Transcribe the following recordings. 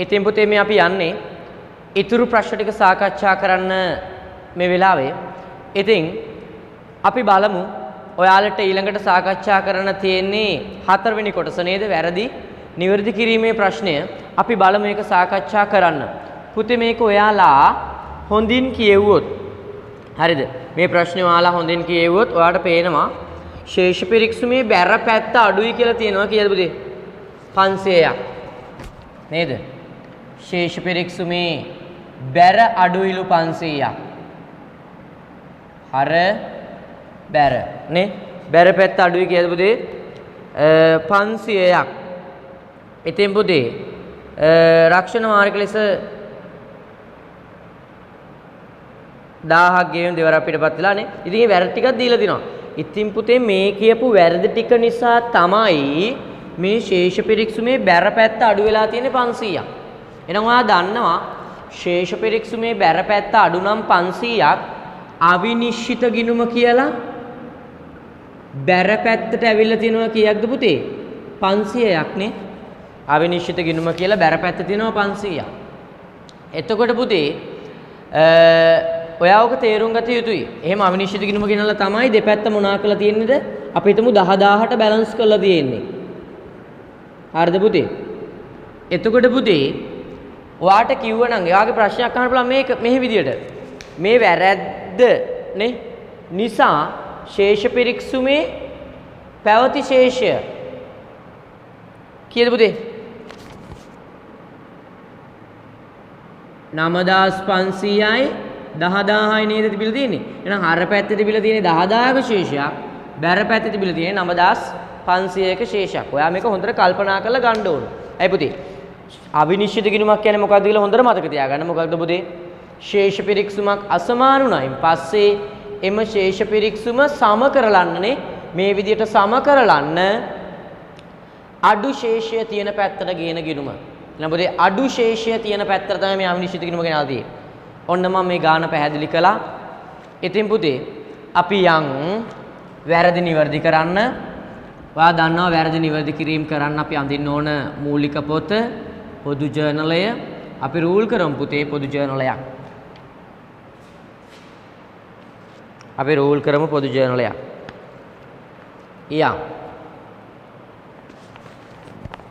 ඉතින් පුතේ මේ අපි යන්නේ ඉතුරු ප්‍රශ්න ටික සාකච්ඡා කරන්න මේ වෙලාවේ. ඉතින් අපි බලමු ඔයාලට ඊළඟට සාකච්ඡා කරන්න තියෙන්නේ 4 වෙනි කොටස නේද? වැරදි නිවැරදි කිරීමේ ප්‍රශ්නය. අපි බලමු මේක සාකච්ඡා කරන්න. පුතේ මේක ඔයාලා හොඳින් කියෙව්වොත් හරිද? මේ ප්‍රශ්නේ ඔයාලා හොඳින් කියෙව්වොත් ඔයාලට පේනවා ශේෂ පිරික්සුමේ බැර පැත්ත අඩුයි කියලා තියෙනවා කීයද පුතේ? 500ක් නේද? ශේෂ පිරික්සුමේ බැර අඩුයිලු 500ක්. හර බැර නේ? බැර පැත්ත අඩුයි කියලාද පුතේ? 500ක්. ඉතින් පුතේ රක්ෂණ මාර්ග ලෙස 1000ක් ගෙවීම දෙවරක් පිටපත් වෙලා නේ. ඉතින් මේ වැරදි ටිකක් දීලා තිනවා. ඉතින් පුතේ මේ කියපු වැරදි ටික නිසා තමයි මේ ශේෂ පිරික්සුමේ බැර පැත්ත අඩු වෙලා තියෙන්නේ 500ක්. එහෙනම් ඔයා දන්නවා ශේෂ පිරික්සුමේ බැර පැත්ත අඩු නම් 500ක් අවිනිශ්චිත ගිණුම කියලා බැර පැත්තට ඇවිල්ලා තියෙනවා කීයක්ද පුතේ? 500ක් නේ. අවිනිශ්චිත ගිණුම කියලා බැර පැත්ත තියෙනවා 500ක්. එතකොට පුතේ ඔයා ඔක තේරුම් ගත යුතුයි. එහෙම අවිනිශ්චිත ගිණුම ගෙනල්ලා තමයි දෙපැත්ත මොනා කරලා තියෙන්නේද? අපි හිතමු 10000ට බැලන්ස් කරලා තියෙන්නේ. හරිද පුතේ? එතකොට පුතේ ඔයාට කිව්වනම් එයාගේ ප්‍රශ්නයක් අහන්න පුළුවන් මේක මෙහි විදියට. මේ වැරැද්ද නේ නිසා ශේෂ පිරික්සුමේ පැවති ශේෂය කීයද පුතේ? 9500යි 10000යි නේද තිබිලා තියෙන්නේ. එහෙනම් හර පැත්තේ තිබිලා තියෙන්නේ 10000ක ශේෂයක්, බැර පැත්තේ තිබිලා තියෙන්නේ 9500ක ශේෂයක්. ඔයා මේක හොඳට කල්පනා කරලා ගන්න ඕන. ඇයි පුතේ? අවිනිශ්චිත ගිණුමක් කියන්නේ මොකක්ද කියලා හොඳට මතක තියාගන්න. මොකක්ද පුතේ? ශේෂ පිරික්සුමක් අසමාන වුණායින් පස්සේ එම ශේෂ පිරික්සුම සම කරලන්නනේ. මේ විදිහට සම කරලන්න අඩු ශේෂය තියෙන පැත්තට ගේන ගිණුම. එහෙනම් පුතේ අඩු ශේෂය තියෙන පැත්තට තමයි මේ අවිනිශ්චිත ගිණුම ගෙනල්ලා තියෙන්නේ. ඔන්න මම මේ ගාන පැහැදිලි කළා. ඉතින් පුතේ අපි යන් වැරදි නිවැරදි කරන්න. ඔයා දන්නවා වැරදි නිවැරදි කිරීම කරන්න අපි අඳින්න ඕන මූලික පොත පොදු ජර්නලය. අපි රූල් කරමු පුතේ පොදු ජර්නලයක්. අපි රූල් කරමු පොදු ජර්නලයක්.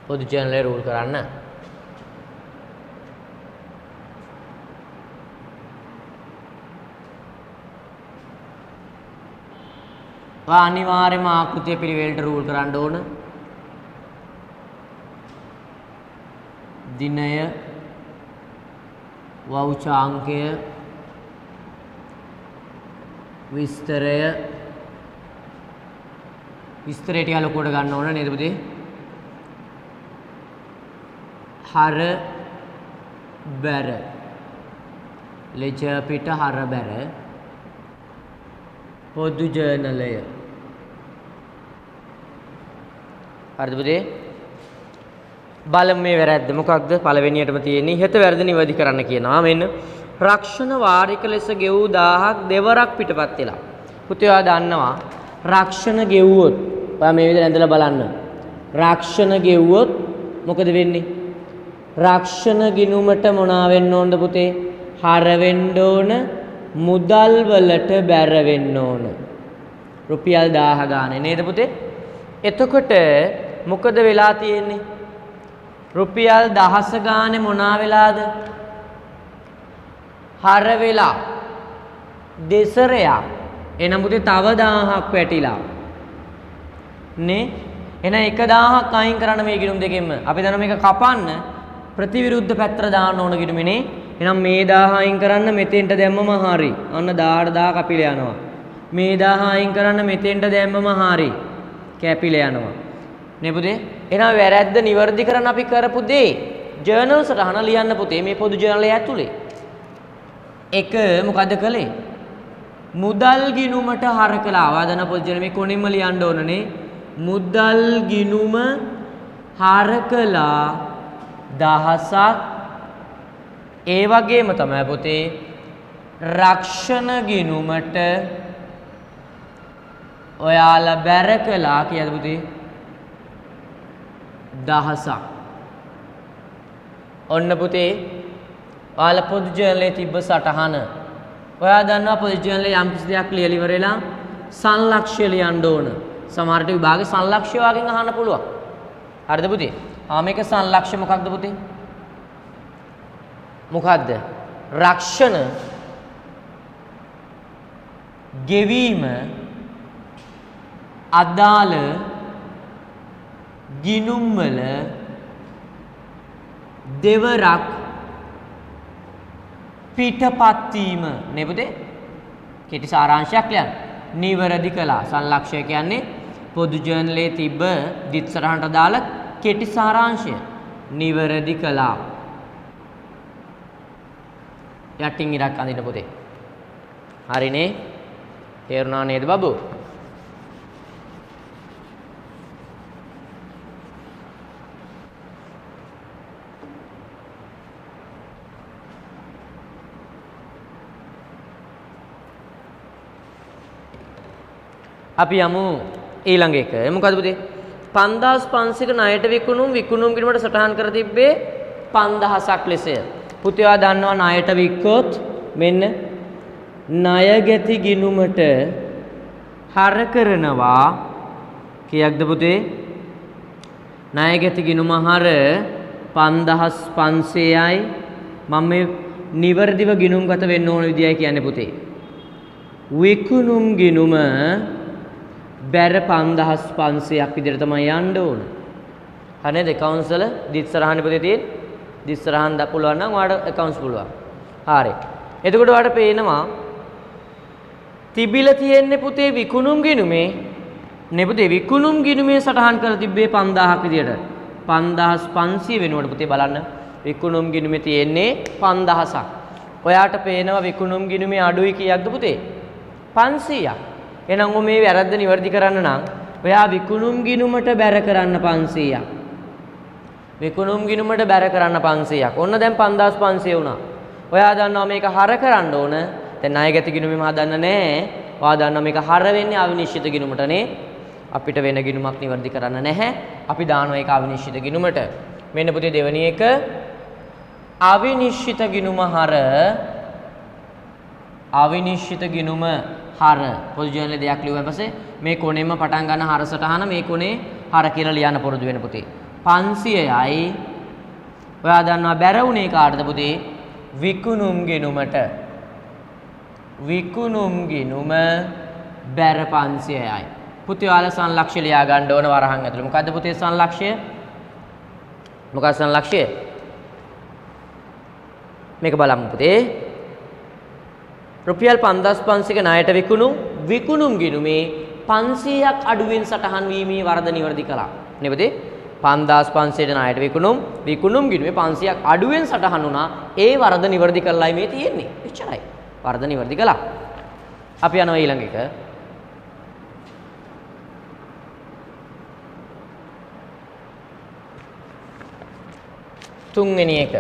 පොදු ජර්නලය රූල් කරන්න. අනිවාර්යයෙන්ම ආකෘතිය පිළිවෙලට රූල් කරන්න ඕන. දිනය වෞචාංකය විස්තරයට ලොකුවට ගන්න ඕන නේද පුතේ? හර බැර ලෙජර් පිට හර බැර පොදු ජර්නලය. හරිද පුතේ? බලමු මේ වැරද්ද මොකක්ද? පළවෙනියටම තියෙන්නේ ඉහත වැරදි නිවැරදි කරන්න කියනවා. මෙන්න රක්ෂණ වාරික ලෙස ගෙවූ 1000ක් දෙවරක් පිටපත් වෙලා. පුතේ ඔයා දන්නවා රක්ෂණ ගෙවුවොත් ඔයා මේ විදිහට ඇඳලා බලන්න. රක්ෂණ ගෙවුවොත් මොකද වෙන්නේ? රක්ෂණ ගිණුමට මොනවා වෙන්න ඕනද පුතේ? හර වෙන්න ඕන, මුදල් වලට බැර වෙන්න ඕන. රුපියල් 1000 ගානේ නේද පුතේ? එතකොට මොකද වෙලා තියෙන්නේ? රුපියල් 1000 ගානේ මොනවා වෙලාද? හර වෙලා දෙසරයක්. එහෙනම් පුතේ තව 1000ක් වැටිලා නේ? එහෙනම් 1000ක් අයින් කරන්න මේ ගිණුම් දෙකෙන්ම. අපි දන්නවා මේක කපන්න ප්‍රතිවිරුද්ධ පැත්තට දාන්න ඕන ගිණුමනේ. එහෙනම් මේ 1000 අයින් කරන්න මෙතෙන්ට දැම්මම හරි. අන්න 1000 කැපිලා යනවා. මේ 1000 අයින් කරන්න මෙතෙන්ට දැම්මම හරි. කැපිලා යනවා. නේ පුතේ? එහෙනම් වැරද්ද නිවැරදි කරන්න අපි කරපු දේ ජර්නල් සටහන ලියන්න පුතේ මේ පොදු ජර්නලය ඇතුලේ. එක මොකද කළේ? මුදල් ගිණුමට හර කළා. ආවාදන පොදු ජර්නල මේ කොනින්ම ලියන්න ඕනනේ. මුදල් ගිණුම හර කළා 1000ක්. ඒ වගේම තමයි පුතේ රක්ෂණ ගිණුමට ඔයාලා බැර කළා කියලාද පුතේ? 1000ක්. ඔන්න පුතේ ඔයාලා පොදු ජර්නලයේ තිබ්බ සටහන. ඔයා දන්නවා පොදු ජර්නලයේ යම් කිසි දෙයක් ලියලා ඉවර වෙලා සංලක්ෂ්‍ය ලියන්න ඕන. සමහරට විභාගේ සංලක්ෂ්‍ය වගේ අහන්න පුළුවන්. හරිද පුතේ? මේක සංලක්ෂ්‍ය මොකක්ද පුතේ? මොකද්ද? රක්ෂණ ගෙවීම අදාළ ගිණුම් වල දෙවරක් පිටපත් වීම නේ පුතේ. කෙටි සාරාංශයක් ලියන්න. නිවැරදි කළා. සංලක්ෂය කියන්නේ පොදු ජර්නලයේ තිබ්බ දිත් සටහනට දාලා කෙටි සාරාංශය. නිවැරදි කළා. යටින් ඉරක් අඳින්න පුතේ. හරිනේ? තේරුණා නේද බබු? අපි යමු ඊළඟ එක. මොකද පුතේ? 5500ක ණයට විකුණුම් ගිණුමට සටහන් කර තිබ්බේ 5000ක් ලෙසය. පුතේ ඔයා දන්නවා ණයට වික්කොත් මෙන්න ණය ගැති ගිණුමට හර කරනවා කීයක්ද පුතේ? ණය ගැති ගිණුම හර 5500යි. මම මේ නිවර්දිව ගිණුම්ගත වෙන්න ඕන විදියයි කියන්නේ පුතේ. විකුණුම් ගිණුම බැර 5500ක් විදිහට තමයි යන්න ඕන. හරිද? accounts වල දිත් සරහන පුතේ තියෙන දිත් සරහන් ද පුළුවන් නම් ඔයාලට accounts පුළුවන්. හරි. එතකොට ඔයාලට පේනවා තිබිලා තියෙන්නේ පුතේ විකුණුම් ගිණුමේ නේ පුතේ විකුණුම් ගිණුමේ සටහන් කර තිබ්බේ 5000ක් විදිහට. 5500 වෙනකොට පුතේ බලන්න විකුණුම් ගිණුමේ තියෙන්නේ 5000ක්. ඔයාට පේනවා විකුණුම් ගිණුමේ අඩුයි කීයක්ද පුතේ? 500ක්. එහෙනම් මේ වැරද්ද නිවැරදි කරන්න නම් ඔයා විකුණුම් ගිණුමට බැර කරන්න 500ක්. විකුණුම් ගිණුමට බැර කරන්න 500ක්. ඔන්න දැන් 5500 වුණා. ඔයා දන්නවා මේක හර කරන්න ඕන. දැන් ණය ගැති ගිණුමෙම හදන්න නැහැ. ඔයා දන්නවා මේක හර වෙන්නේ අවිනිශ්චිත ගිණුමටනේ. අපිට වෙන ගිණුමක් නිවැරදි කරන්න නැහැ. අපි දානවා ඒක අවිනිශ්චිත ගිණුමට. මෙන්න පුතේ දෙවෙනි එක අවිනිශ්චිත ගිණුම හර අවිනිශ්චිත ගිණුම හර පොදු ජර්නලේ දෙයක් ලියුවා පස්සේ මේ කොනෙම පටන් ගන්න හර සටහන මේ කොනේ හර කියලා ලියන්න පුරුදු වෙන පුතේ. 500යි ඔයා දන්නවා බැර උනේ කාටද පුතේ? විකුණුම් ගිණුමට. විකුණුම් ගිණුම බැර 500යි. පුතේ ඔයාලා සංලක්ෂ්‍ය ලියා ගන්න ඕන වරහන් ඇතුළේ. මොකද්ද පුතේ සංලක්ෂ්‍ය? මොකක්ද සංලක්ෂ්‍ය? මේක බලමු පුතේ. රුපියල් 5500ක ණයට විකුණුම් ගිණුමේ 500ක් අඩුවෙන් සටහන් වීමේ වරද නිවැරදි කළා. නේ පුතේ? 5500ට ණයට විකුණුම් ගිණුමේ 500ක් අඩුවෙන් සටහන් වුණා. ඒ වරද නිවැරදි කළායි මේ තියෙන්නේ. එච්චරයි. වරද නිවැරදි කළා. අපි යනවා ඊළඟ එක. තුන්වෙනි එක.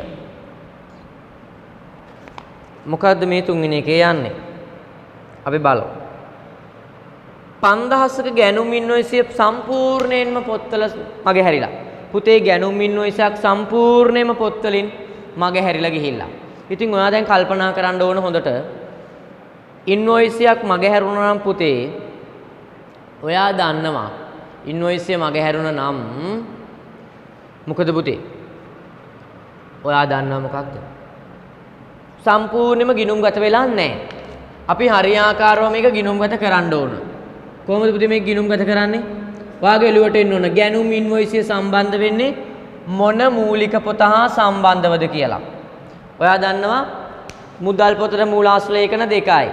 මොකද්ද මේ තුන්වෙනි එකේ යන්නේ? අපි බලමු. 5000ක ගැනුම් ඉන්වොයිසිය සම්පූර්ණයෙන්ම පොත්වල මගේ හැරිලා. පුතේ ගැනුම් ඉන්වොයිසයක් සම්පූර්ණයෙන්ම පොත්වලින් මගේ හැරිලා ගිහිල්ලා. ඉතින් ඔයා දැන් කල්පනා කරන්න ඕන හොඳට ඉන්වොයිසියක් මගේ හැරුණා නම් පුතේ ඔයා දන්නවා ඉන්වොයිසිය මගේ හැරුණා නම් මොකද පුතේ? ඔයා දන්නවා මොකක්ද? සම්පූර්ණයෙන්ම ගිණුම්ගත වෙලා නැහැ. අපි හරියාකාරව මේක ගිණුම්ගත කරන්න ඕන. කොහොමද පුතේ මේක ගිණුම්ගත කරන්නේ? ඔයාගේ එළුවට එන්න ඕන ගැනුම් ඉන්වොයිසිය සම්බන්ධ වෙන්නේ මොන මූලික පොත හා සම්බන්ධවද කියලා. ඔයා දන්නවා මුදල් පොතට මූලාශ්‍ර ලේඛන දෙකයි.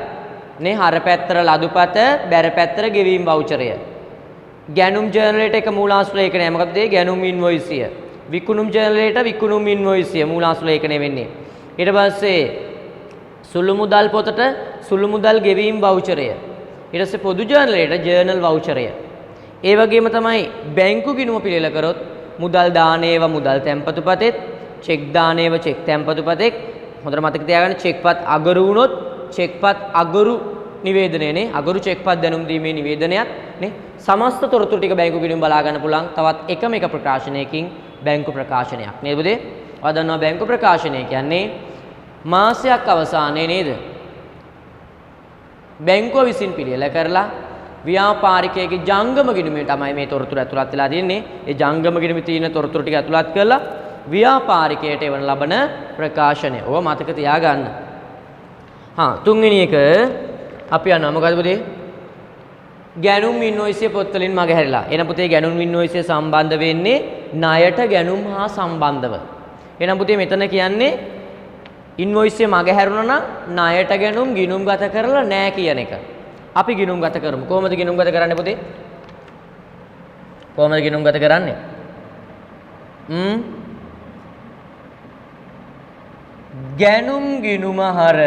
නේ හර පැත්තට ලදුපත, බැර පැත්තට ගෙවීම් වවුචරය. ගැනුම් ජර්නලයට එක මූලාශ්‍ර ලේඛනය. මොකද ඒ ගැනුම් ඉන්වොයිසිය. විකුණුම් ජර්නලයට විකුණුම් ඉන්වොයිසිය මූලාශ්‍ර ලේඛනය වෙන්නේ. ඊට පස්සේ සුළු මුදල් පොතට සුළු මුදල් ගෙවීම් වවුචරය. ඊට පස්සේ පොදු ජර්නලයට ජර්නල් වවුචරය. ඒ වගේම තමයි බැංකු ගිණුම පිළිල කරොත් මුදල් දානේව මුදල් තැන්පතු පතෙත්, චෙක් දානේව චෙක් තැන්පතු පතෙක්. හොඳට මතක තියාගන්න චෙක්පත් අගරු වුණොත් චෙක්පත් අගරු නිවේදනය නේ. අගරු චෙක්පත් දැනුම් දීමේ නිවේදනයක් නේ. සමස්ත තොරතුරු ටික බැංකු ගිණුම බලා ගන්න පුළුවන්. තවත් එකම එක ප්‍රකාශනයකින් බැංකු ප්‍රකාශනයක් නේද පුතේ? ඔයා දන්නවා බැංකු ප්‍රකාශනය කියන්නේ මාසයක් අවසානයේ නේද? බැංකුව විසින් පිළියෙල කරලා ව්‍යාපාරිකයෙකුගේ ජංගම ගිණුමේ තමයි මේ තොරතුරු ඇතුළත් වෙලා තියෙන්නේ. ඒ ජංගම ගිණුමේ තියෙන තොරතුරු ටික ඇතුළත් කරලා ව්‍යාපාරිකයට එවන ලබන ප්‍රකාශනය. ඕව මතක තියාගන්න. තුන්වෙනි එක අපි යනවා මොකද පුතේ? ගැනුම් ඉන්වොයිස් පොත් වලින් මගහැරිලා. එහෙනම් පුතේ ගැනුම් ඉන්වොයිස් සම්බන්ධ වෙන්නේ ණයට ගැනුම් හා සම්බන්ධව. එහෙනම් පුතේ මෙතන කියන්නේ ඉන්වොයිස් එක මගහැරුණා නම් ණයට ගැනුම් ගිණුම්ගත කරලා නැහැ කියන එක. අපි ගිණුම්ගත කරමු. කොහොමද ගිණුම්ගත කරන්නේ පුතේ? කොහොමද ගිණුම්ගත කරන්නේ? ගැනුම් ගිණුම හර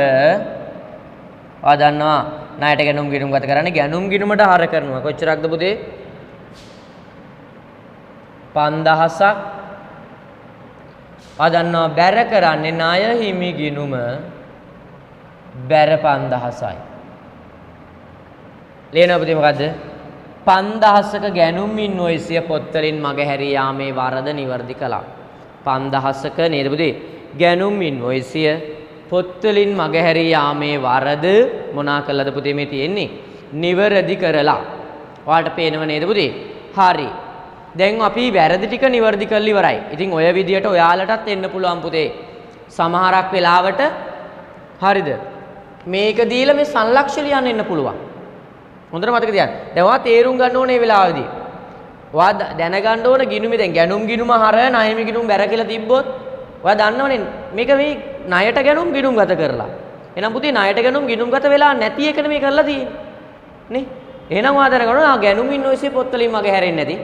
ඔයා දන්නවා ණයට ගැනුම් ගිණුම්ගත කරන්නේ ගැනුම් ගිණුමට හර කරනවා. කොච්චරක්ද පුතේ? 5000ක්. ඔයා දන්නවා බැර කරන්නේ ණය හිමි ගිණුම බැර 5000යි. ලියනවා පුතේ මොකද්ද? 5000ක ගැනුම් ඉන්වොයිස් පොත් වලින් මගහැරී යාමේ වරද නිවැරදි කළා. 5000ක නේද පුතේ? ගැනුම් ඉන්වොයිස් පොත් වලින් මගහැරී යාමේ වරද මොනා කළාද පුතේ මේ තියෙන්නේ? නිවැරදි කරලා. ඔයාලට පේනව නේද පුතේ? හරි. දැන් අපි වැරදි ටික නිවැරදි කරලා ඉවරයි. ඉතින් ඔය විදියට ඔයාලටත් එන්න පුළුවන් පුතේ. සමහරක් වෙලාවට හරිද? මේක දීලා මේ සංලක්ෂ්‍ය ලියන්න එන්න පුළුවන්. හොඳට මතක තියාගන්න. දැන් ඔයා තේරුම් ගන්න ඕනේ මේ වෙලාවේදී. ඔයා දැනගන්න ඕන ගිණුමේ දැන් ගැනුම් ගිණුම හර ණයමි ගිණුම් බැර කියලා තිබ්බොත් ඔයා දන්නවනේ මේක මේ ණයට ගැනුම් ගිණුම්ගත කරලා. එහෙනම් පුතේ ණයට ගැනුම් ගිණුම්ගත වෙලා නැති එකනේ මේ කරලා තියෙන්නේ. නේ? එහෙනම් ඔයා දැනගන්න ගැනුම් ඉන්වොයිස් පොත් වලින් මගේ හැරෙන්නේ නැති.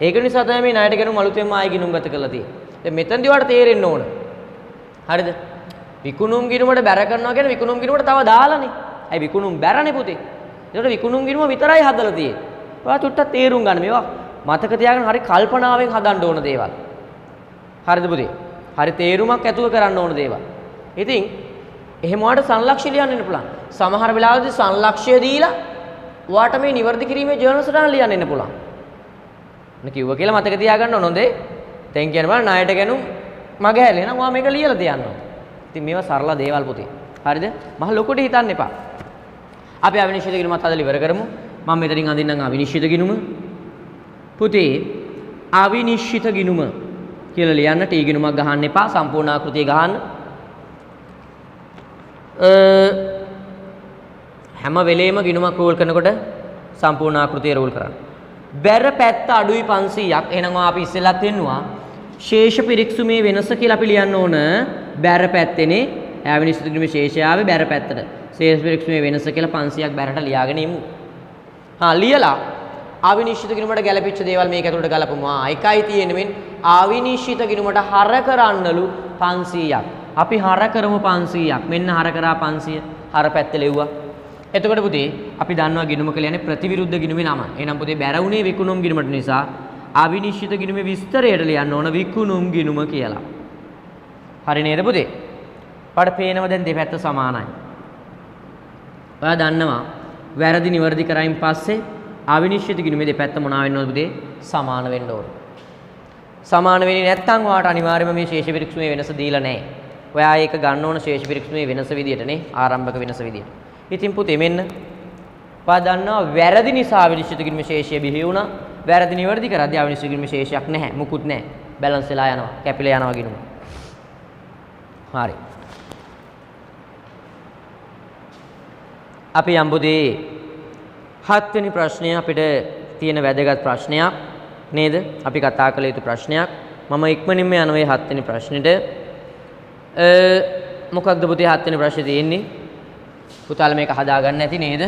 ඒක නිසා තමයි මේ ණයට ගැනුම් අලුතෙන්ම ආයෙ ගිණුම්ගත කරලා තියෙන්නේ. දැන් මෙතනදී ඔයාලට තේරෙන්න ඕන. හරිද? විකුණුම් ගිණුමට බැර කරනවා කියන්නේ විකුණුම් ගිණුමට තව දාලානේ. ඇයි විකුණුම් බැරනේ පුතේ? ඒකට විකුණුම් ගිණුම විතරයි හදලා තියෙන්නේ. ඔයා චුට්ටක් තේරුම් ගන්න මේවා මතක තියාගෙන හරි කල්පනාවෙන් හදන්න ඕන දේවල්. හරිද පුතේ? හරි තේරුමක් ඇතුව කරන්න ඕන දේවල්. ඉතින් එහෙම වාට සංලක්ෂ්‍ය ලියන්න ඉන්න පුළුවන්. සමහර වෙලාවදී සංලක්ෂ්‍ය දීලා වාට මේ නිවර්දි කිරීමේ ජර්නල් සටහන ලියන්න ඉන්න පුළුවන්. නේ කිව්වා කියලා මතක තියාගන්න ඕන හොඳේ. දැන් කියන්නේ බලන්න ණයට ගැනුම් මගේ හැලේ නම් ඔයා මේක ලියලා තියන්න ඕන. ඉතින් මේවා සරල දේවල් පුතේ. හරිද? මහ ලොකුට හිතන්න එපා. අපි අවිනිශ්චිත ගිණුමත් අදලා ඉවර කරමු. මම මෙතනින් අඳින්නම් අවිනිශ්චිත ගිණුම. පුතේ අවිනිශ්චිත ගිණුම කියලා ලියන්න ටී ගිණුමක් ගහන්න එපා. සම්පූර්ණ ආකෘතිය ගහන්න. හැම වෙලේම ගිණුමක් රූල් කරනකොට සම්පූර්ණ ආකෘතිය රූල් කරන්න. බැර පැත්ත අඩුයි 500ක්. එහෙනම් අපි ඉස්සෙල්ලත් වෙන්නවා ශේෂ පිරික්සුමේ වෙනස කියලා අපි ලියන්න ඕන. බැර පැත්තේනේ අවිනිශ්චිත ගිණුමේ ශේෂය ආවේ බැර පැත්තට. ශේෂ පිරික්සුමේ වෙනස කියලා 500ක් බැරට ලියාගෙන ඉමු. ලියලා අවිනිශ්චිත ගිණුමට ගැලපෙච්ච දේවල් මේක ඇතුළට ගලපමු. එකයි තියෙන්නේ මෙන්න අවිනිශ්චිත ගිණුමට හර කරන්නලු 500ක්. අපි හර කරමු 500ක්. මෙන්න හර කරා 500. හර පැත්තේ ලෙව්වා. එතකොට පුතේ අපි දන්නවා ගිණුම කියන්නේ ප්‍රතිවිරුද්ධ ගිණුමේ නම. එහෙනම් පුතේ බැරවුනේ විකුණුම් ගිණුමට නිසා අවිනිශ්චිත ගිණුමේ විස්තරයට ලියන්න ඕන විකුණුම් ගිණුම කියලා. හරි නේද පුතේ? ඔයාලට පේනවා දැන් දෙපැත්ත සමානයි. ඔයා දන්නවා වැරදි නිවැරදි කරයින් පස්සේ අවිනිශ්චිත ගිණුමේ දෙපැත්ත මොනවා වෙන්න ඕනද පුතේ? සමාන වෙන්න ඕන. සමාන වෙන්නේ නැත්නම් ඔයාලට අනිවාර්යයෙන්ම මේ ශේෂ පිරික්සුමේ වෙනස දීලා නැහැ. ඔයා ඒක ගන්න ඕන ශේෂ පිරික්සුමේ වෙනස විදියටනේ ආරම්භක වෙනස විදියට. ඉතින් පුතේ මෙන්න ඔයා දන්නවා වැරදි නිසා අවිනිශ්චිත ගිණුමේ ශේෂය බිහි වුණා. වැරදි නිවැරදි කරද්දී අවිනිශ්චිත ගිණුමේ ශේෂයක් නැහැ. මුකුත් නැහැ. බැලන්ස් වෙලා යනවා. කැපිලා යනවා ගිණුම. හරි. අපි යම් පුතේ 7 වෙනි ප්‍රශ්නය අපිට තියෙන වැදගත් ප්‍රශ්නයක් නේද? අපි කතා කළ යුතු ප්‍රශ්නයක්. මම ඉක්මනින්ම යනවා මේ 7 වෙනි ප්‍රශ්නෙට. මොකක්ද පුතේ 7 වෙනි ප්‍රශ්නේ තියෙන්නේ? පුතාලා මේක හදාගන්න ඇති නේද?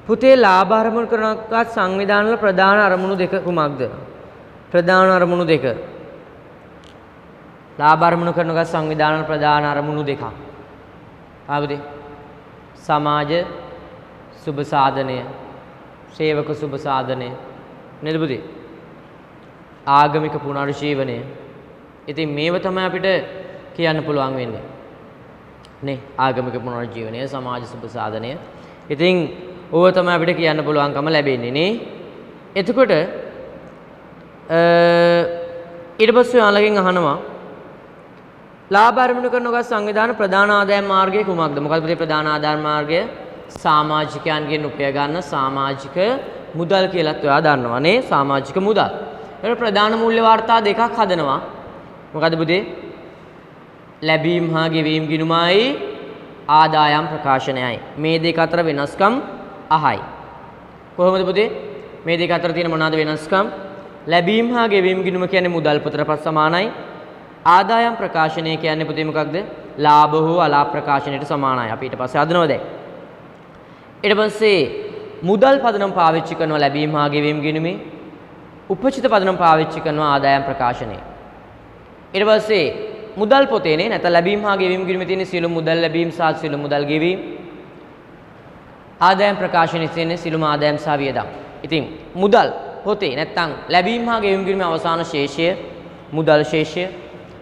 පුතේ ලාභ අරමුණු කරනකත් සංවිධාන වල ප්‍රධාන අරමුණු දෙක කුමක්ද? ප්‍රධාන අරමුණු දෙක. ලාභ අරමුණු කරනකත් සංවිධාන වල ප්‍රධාන අරමුණු දෙකක්. ආවද? සමාජ සුබ සාධනය, සේවක සුබ සාධනය. නේද පුතේ? ආගමික පුනරුජීවනය. ඉතින් මේව තමයි අපිට කියන්න පුළුවන් වෙන්නේ. නේ? ආගමික පුනරුජීවනය, සමාජ සුබ සාධනය. ඉතින් ඕව තමයි අපිට කියන්න පුළුවන්කම ලැබෙන්නේ නේ. එතකොට ඊට පස්සේ ඔයාලගෙන් අහනවා ලාභ අරමුණු කරනකොට සංවිධාන ප්‍රධාන ආදායම් මාර්ගය කුමක්ද? මොකක්ද පුතේ ප්‍රධාන ආදායම් මාර්ගය? සමාජිකයන්ගෙන් උපය ගන්න සමාජික මුදල් කියලාත් ඔයා දන්නවා නේ. සමාජික මුදල්. ඒක ප්‍රධාන මූල්‍ය වාර්තා දෙකක් හදනවා. මොකද පුතේ? ලැබීම් හා ගෙවීම් ගිණුමයි ආදායම් ප්‍රකාශනයයි. මේ දෙක අතර වෙනස්කම් අහයි. කොහොමද පුතේ? මේ දෙක අතර තියෙන මොනවාද වෙනස්කම්? ලැබීම් හා ගෙවීම් ගිණුම කියන්නේ මුදල් පොතට සමානයි. ආදායම් ප්‍රකාශනය කියන්නේ පුතේ මොකක්ද? ලාභ හෝ අලාභ ප්‍රකාශනයට සමානයි. අපි ඊට පස්සේ හදනවා දැන්. ඊට පස්සේ මුදල් පදනම් පාවිච්චි කරනවා ලැබීම් හා ගෙවීම් ගිණුමේ. උපචිත පදනම් පාවිච්චි කරනවා ආදායම් ප්‍රකාශනයේ. ඊට පස්සේ මුදල් පොතේනේ නැත්නම් ලැබීම් හා ගෙවීම් ගිණුමේ තියෙන සියලු මුදල් ලැබීම් සහ සියලු මුදල් ගෙවීම්. ආදායම් ප්‍රකාශනයේ තියෙන සියලුම ආදායම් සහ වියදම්. ඉතින් මුදල් පොතේ නැත්නම් ලැබීම් හා ගෙවීම් ගිණුමේ අවසාන ශේෂය මුදල් ශේෂය.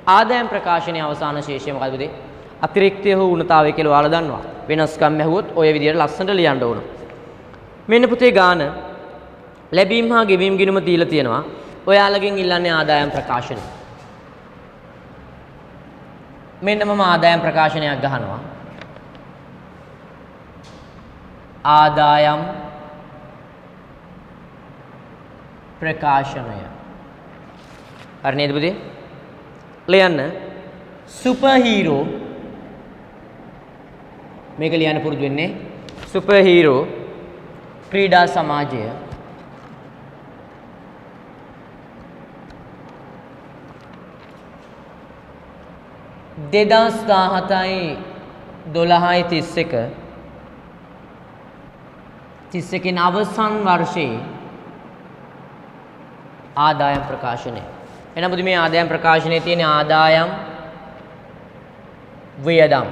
ආදායම් ප්‍රකාශනයේ අවසාන ශේෂය මොකද පුතේ? අතිරික්තය හෝ ඌනතාවය කියලා ඔයාලා දන්නවා. වෙනස්කම් ඇහුවොත් ඔය විදිහට ලස්සනට ලියන්න ඕන. මෙන්න පුතේ ගාන ලැබීම් හා ගෙවීම් ගිණුම දීලා තියෙනවා. ඔයාලගෙන් ඉල්ලන්නේ ආදායම් ප්‍රකාශනය. මෙන්න මම ආදායම් ප්‍රකාශනයක් ගහනවා. ආදායම් ප්‍රකාශනය. හරි නේද පුතේ? ලියන්න සුපර් හීරෝ මේක ලියන්න පුරුදු වෙන්නේ. සුපර් හීරෝ ක්‍රීඩා සමාජය දෙදස් 31 අවසන් වර්ෂයේ ආදායම් ප්‍රකාශනය. එහෙනම් බුදු මේ ආදායම් ප්‍රකාශනයේ තියෙන ආදායම් වියදම්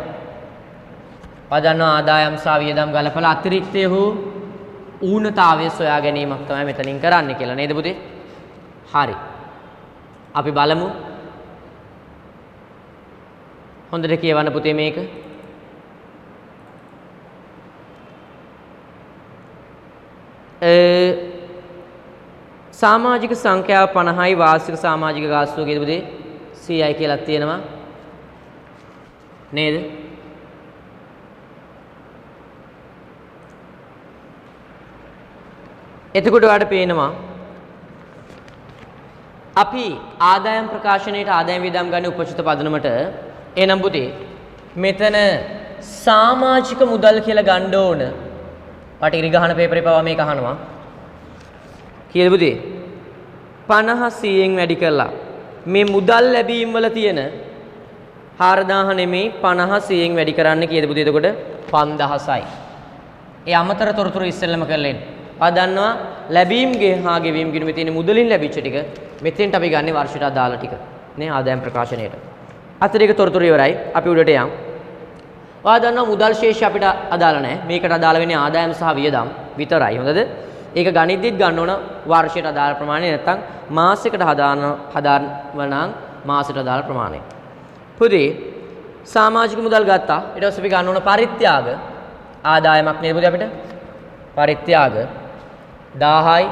පදන්න ආදායම් සහ වියදම් ගලපලා අතිරික්තය හෝ ඌනතාවය සොයා ගැනීමක් තමයි මෙතනින් කරන්නේ කියලා නේද පුතේ? හරි. අපි බලමු. හොඳට කියවන්න පුතේ මේක. සමාජික සංඛ්‍යාව 50යි වාර්ෂික සමාජික ගාස්තුව කීයද පුතේ? 100යි කියලා තියෙනවා. නේද? එතකොට ඔයාලට පේනවා අපි ආදායම් ප්‍රකාශනයේට ආදායම් වියදම් ගන්න උපචිත පදනමට එනම් පුතේ මෙතන සමාජික මුදල් කියලා ගන්න ඕන. පටිගිරි ගහන පේපරේ පවා මේක අහනවා. කීයද පුතේ? 50 100න් වැඩි කරලා මේ මුදල් ලැබීම් වල තියෙන 4000 නෙමෙයි 50 100න් වැඩි කරන්න කීයද පුතේ? එතකොට 5000යි. ඒ අමතර තොරතුරු ඉස්සෙල්ලම කරලා එන්න. දන්නවා ලැබීම්ගේ හා ගෙවීම් ගිණුමේ තියෙන මුදලින් ලැබිච්ච ටික මෙතෙන්ට අපි ගන්නේ වර්ෂයට අදාළ ටික නේ ආදායම් ප්‍රකාශනයේට. අතරික තොරතුරු ඉවරයි. අපි උඩට යමු. ඔයා දන්නවා මුදල් ශේෂය අපිට අදාළ නැහැ. මේකට අදාළ වෙන්නේ ආදායම් සහ වියදම් විතරයි. හොඳද? ඒක ගණිතෙත් ගන්න ඕන වර්ෂයට අදාළ ප්‍රමාණය නැත්නම් මාසයකට හදාවනම් මාසයට අදාළ ප්‍රමාණය. පුතේ සමාජික මුදල් ගත්තා. ඊට පස්සේ අපි ගන්න ඕන පරිත්‍යාග ආදායමක් නේද පුතේ අපිට? පරිත්‍යාග 1000යි.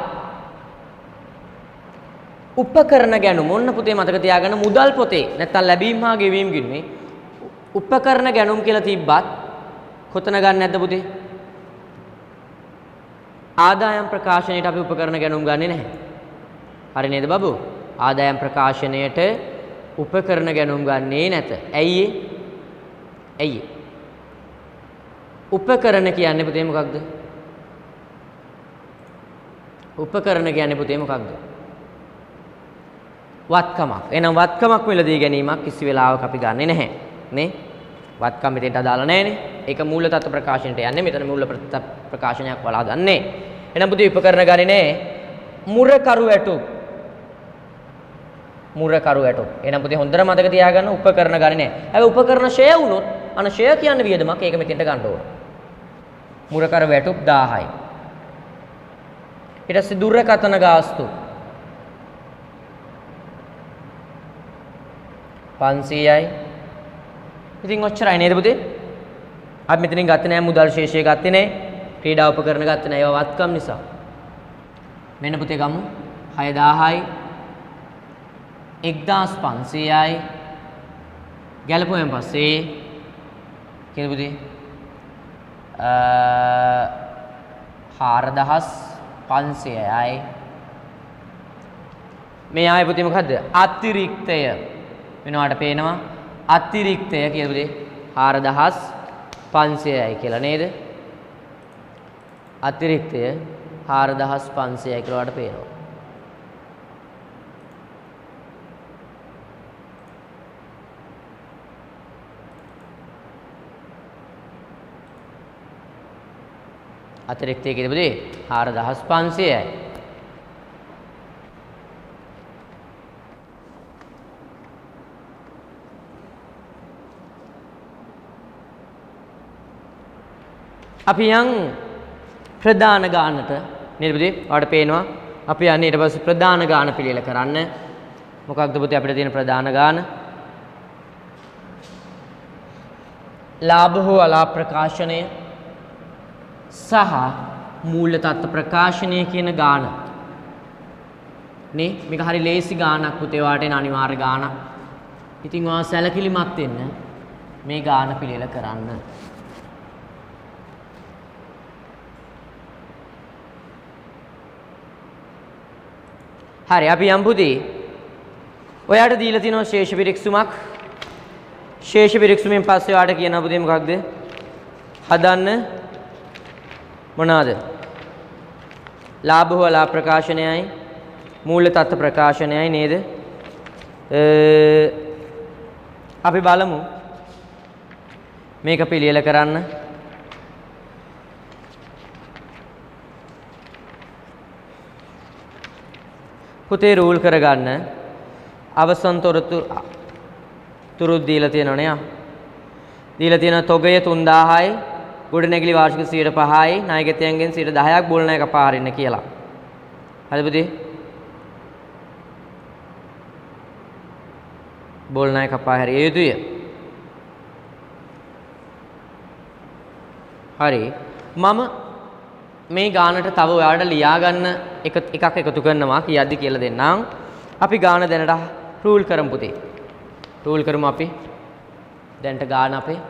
උපකරණ ගැනුම මොන්න පුතේ මතක තියාගන්න මුදල් පොතේ නැත්තම් ලැබීම් හා ගෙවීම් ගිණුමේ උපකරණ ගැනුම් කියලා තිබ්බත් කොතන ගන්න නැද්ද පුතේ? ආදායම් ප්‍රකාශනයට අපි උපකරණ ගැනුම් ගන්නෙ නැහැ. හරි නේද බබු? ආදායම් ප්‍රකාශනයට උපකරණ ගැනුම් ගන්නේ නැත. ඇයි ඒ? ඇයි? උපකරණ කියන්නේ පුතේ මොකක්ද? උපකරණ කියන්නේ පුතේ මොකක්ද? වත්කමක්. එහෙනම් වත්කමක් මිලදී ගැනීමක් කිසි වෙලාවක අපි ගන්නෙ නැහැ. නේ? වත්කම් මෙතෙන්ට අදාළ නැහැනේ. ඒක මූල තත්ත්ව ප්‍රකාශනයට යන්නේ. මෙතන මූල ප්‍රකාශනයක් වලා දන්නේ. එහෙනම් පුතේ උපකරණ ගණනේ මුරකරු වැටුප්. මුරකරු වැටුප්. එහෙනම් පුතේ හොඳට මතක තියාගන්න උපකරණ ගණනේ. හැබැයි උපකරණ ෂය වුණොත් අන ෂය කියන්නේ වියදමක්. ඒක මෙතෙන්ට ගන්න ඕන. මුරකරු වැටුප් 1000යි. ඊට පස්සේ දුරකථන ගාස්තු 500යි. ඉතින් ඔච්චරයි නේද පුතේ? අපි මෙතනින් ගත්තේ නැහැ මුදල් ශේෂය ගත්තේ නැහැ. ක්‍රීඩා උපකරණ ගත්තේ නැහැ. ඒවා වත්කම් නිසා. මෙන්න පුතේ ගමු 6000යි 1500යි ගැලපුවෙන් පස්සේ කීයද පුතේ 4500යි මේ ආයේ පුතේ මොකද්ද අතිරික්තය වෙනවාට පේනවා අතිරික්තය කීයද පුතේ 4500යි කියලා නේද අතිරික්තය 4500යි කියලා වට පේනවා අතිරික්තය කීයද පුතේ 4500යි අපි යන් ප්‍රධාන ගානට නේද පුතේ? ඔයාලට පේනවා අපි යන්නේ ඊට පස්සේ ප්‍රධාන ගාන පිළියෙල කරන්න. මොකක්ද පුතේ අපිට තියෙන ප්‍රධාන ගාන? ලාභ හෝ අලාභ ප්‍රකාශනය සහ මූල්‍ය තත්ත්ව ප්‍රකාශනය කියන ගාන. නේ මේක හරි ලේසි ගානක් පුතේ ඔයාලට එන අනිවාර්ය ගානක්. ඉතින් ඔයා සැලකිලිමත් වෙන්න මේ ගාන පිළියෙල කරන්න. හරි අපි යම් පුතේ ඔයාට දීලා තියෙනවා ශේෂ පිරික්සුමක් ශේෂ පිරික්සුමෙන් පස්සේ ඔයාට කියනවා පුතේ මොකක්ද හදන්න මොනවාද ලාභ හෝ අලාභ ප්‍රකාශනයයි මූල්‍ය තත්ත්ව ප්‍රකාශනයයි නේද අපි බලමු මේක පිළියෙල කරන්න පුතේ රූල් කරගන්න අවසන් තොරතුරු දීලා තියෙනවනේ දීලා තියෙන තොගය 3000යි ගොඩනැගිලි වාර්ෂික 5%යි ණයගැතියන්ගෙන් 10%ක් බෝල ණය කපා හරින්න කියලා. හරිද පුතේ? බෝල ණය කපා හරිය යුතුය. හරි. මම මේ ගානට තව ඔයාලට ලියා ගන්න එකක් එකතු කරනවා කියද්දි කියලා දෙන්නම්. අපි ගාන දැනට රූල් කරමු පුතේ. රූල් කරමු අපි. දැනට ගාන අපේ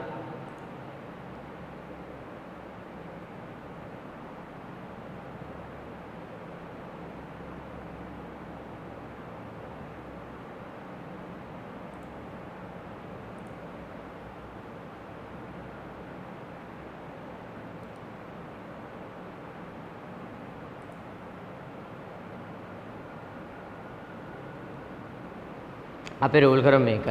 අපි රූල් කරමු මේක.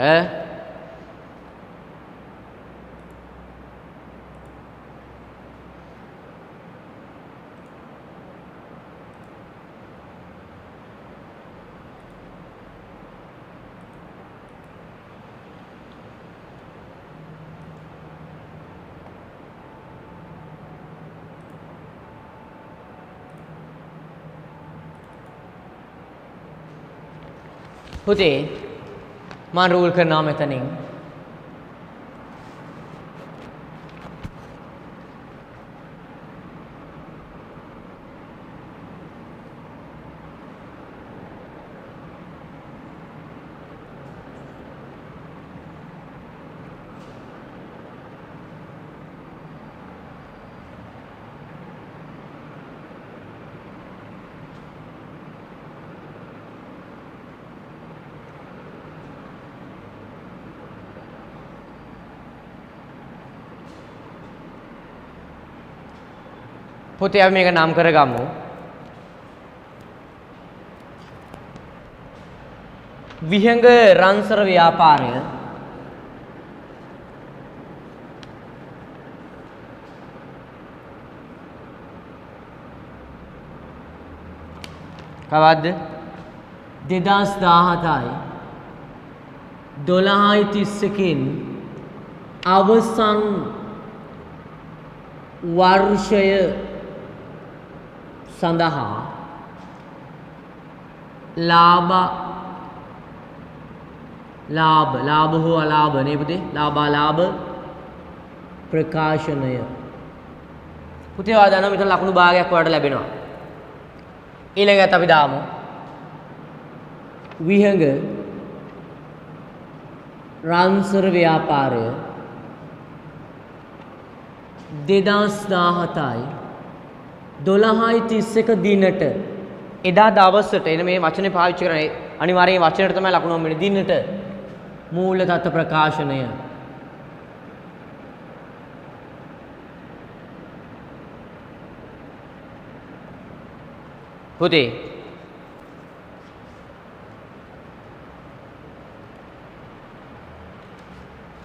පුතේ මම රූල් කරනවා මෙතනින් පුතේ අපි මේක නම් කරගමු. විහඟ රන්සර ව්‍යාපාරය කවද්ද 2017යි 12:31කින් අවසන් වර්ෂය සඳහා ලාභ හෝ අලාභ නේ පුතේ ලාභ ප්‍රකාශනය පුතේ ඔයා දන්නවා මෙතන ලකුණු භාගයක් ඔයාලට ලැබෙනවා ඊළඟට අපි දාමු විහඟ රන්සර ව්‍යාපාරය 2017යි 12:31 දිනට එදා දවසට එන මේ වචනේ පාවිච්චි කරන්නේ අනිවාර්යයෙන් වචනයට තමයි ලකුණු හම්බෙන්නේ දිනට මූල්‍ය තත්ත්ව ප්‍රකාශනය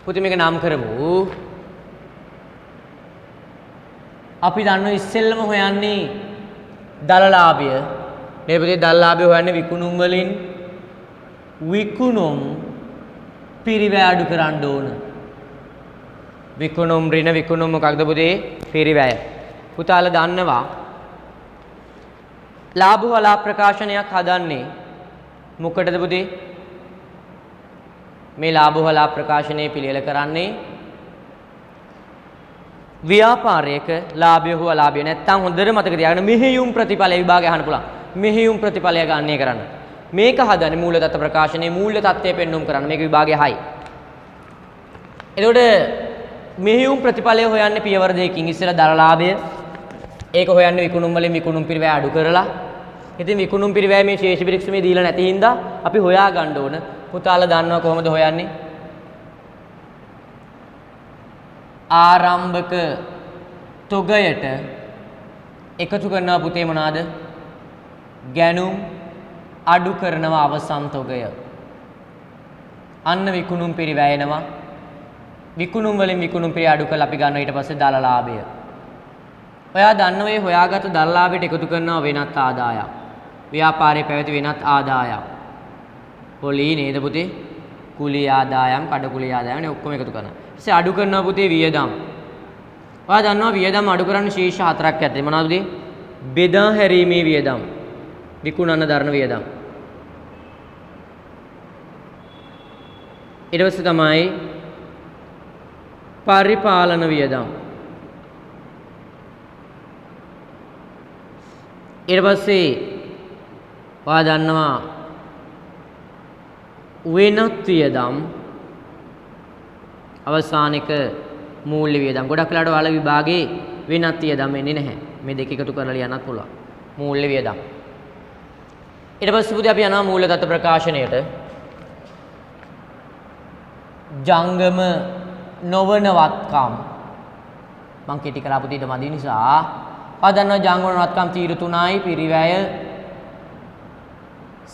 පුතේ මේක නම් කරමු අපි දන්නවා ඉස්සෙල්ලම හොයන්නේ දලලාභය මේ පුතේ දලලාභය හොයන්නේ විකුණුම් වලින් විකුණුම් පිරිවැය අඩු කරන්න ඕන විකුණුම් ඍණ විකුණුම් මොකක්ද පුතේ පිරිවැය පුතාලා දන්නවා ලාභ වලා ප්‍රකාශනයක් හදන්නේ මොකටද පුතේ මේ ලාභ වලා ප්‍රකාශනයේ පිළියෙල කරන්නේ ව්‍යාපාරයක ලාභය හෝ අලාභය නැත්තම් හොඳට මතක තියාගන්න මෙහෙයුම් ප්‍රතිඵල විභාගය අහන්න පුළුවන් මෙහෙයුම් ප්‍රතිඵලය ගන්නය කරන්න මේක හදන්නේ මූල්‍ය තත්ත්ව ප්‍රකාශනයේ මූල්‍ය තත්ත්වය පෙන්වුම් කරන්න මේක විභාගය 6යි එතකොට මෙහෙයුම් ප්‍රතිඵලය හොයන්නේ පියවර දෙකකින් ඉස්සෙල්ලා දරලාභය ඒක හොයන්නේ විකුණුම් වලින් විකුණුම් පිරිවැය අඩු කරලා ඉතින් විකුණුම් පිරිවැය මේ ශේෂ පිරික්සමේ දීලා නැති හින්දා අපි හොයා ගන්න ඕන පුතාලා දන්නවා කොහොමද හොයන්නේ ආරම්භක තොගයට එකතු කරනවා පුතේ මොනවාද ගැනුම් අඩු කරනවා අවසන් තොගය අන්න විකුණුම් පිරිවැයනවා විකුණුම් වලින් විකුණුම් පිරිවැය අඩු කරලා අපි ගන්නවා ඊට පස්සේ දලලාභය ඔයා දන්නවා මේ හොයාගත්තු දලලාභයට එකතු කරනවා වෙනත් ආදායම් ව්‍යාපාරයේ පැවති වෙනත් ආදායම් පොලි නේද පුතේ කුලී ආදායම් කඩ කුලී ආදායම් නේ ඔක්කොම එකතු කරනවා ඊට අඩු කරනවා පුතේ වියදම් ඔයා දන්නවා වියදම් අඩු කරන්න ශීර්ෂ හතරක් ඇත්තේ මොනවද පුතේ බෙදා හැරීමේ වියදම් විකුණන්න දරන වියදම් ඊට පස්සේ තමයි පරිපාලන වියදම් ඊට පස්සේ ඔයා දන්නවා වෙනත් වියදම් අවසානික මූල්‍ය වියදම් ගොඩක් වෙලාවට ඔයාලා විභාගේ වෙනත් වියදම් එන්නේ නැහැ මේ දෙක එකතු කරලා ලියන්නත් පුළුවන් මූල්‍ය වියදම් ඊට පස්සේ පුතේ අපි යනවා මූල්‍ය තත්ත්ව ප්‍රකාශනයට ජංගම නොවන වත්කම් මං කෙටි කරලා පුතේ ඊට මදි නිසා පදන්න ජංගම වත්කම් තීරු 3යි පිරිවැය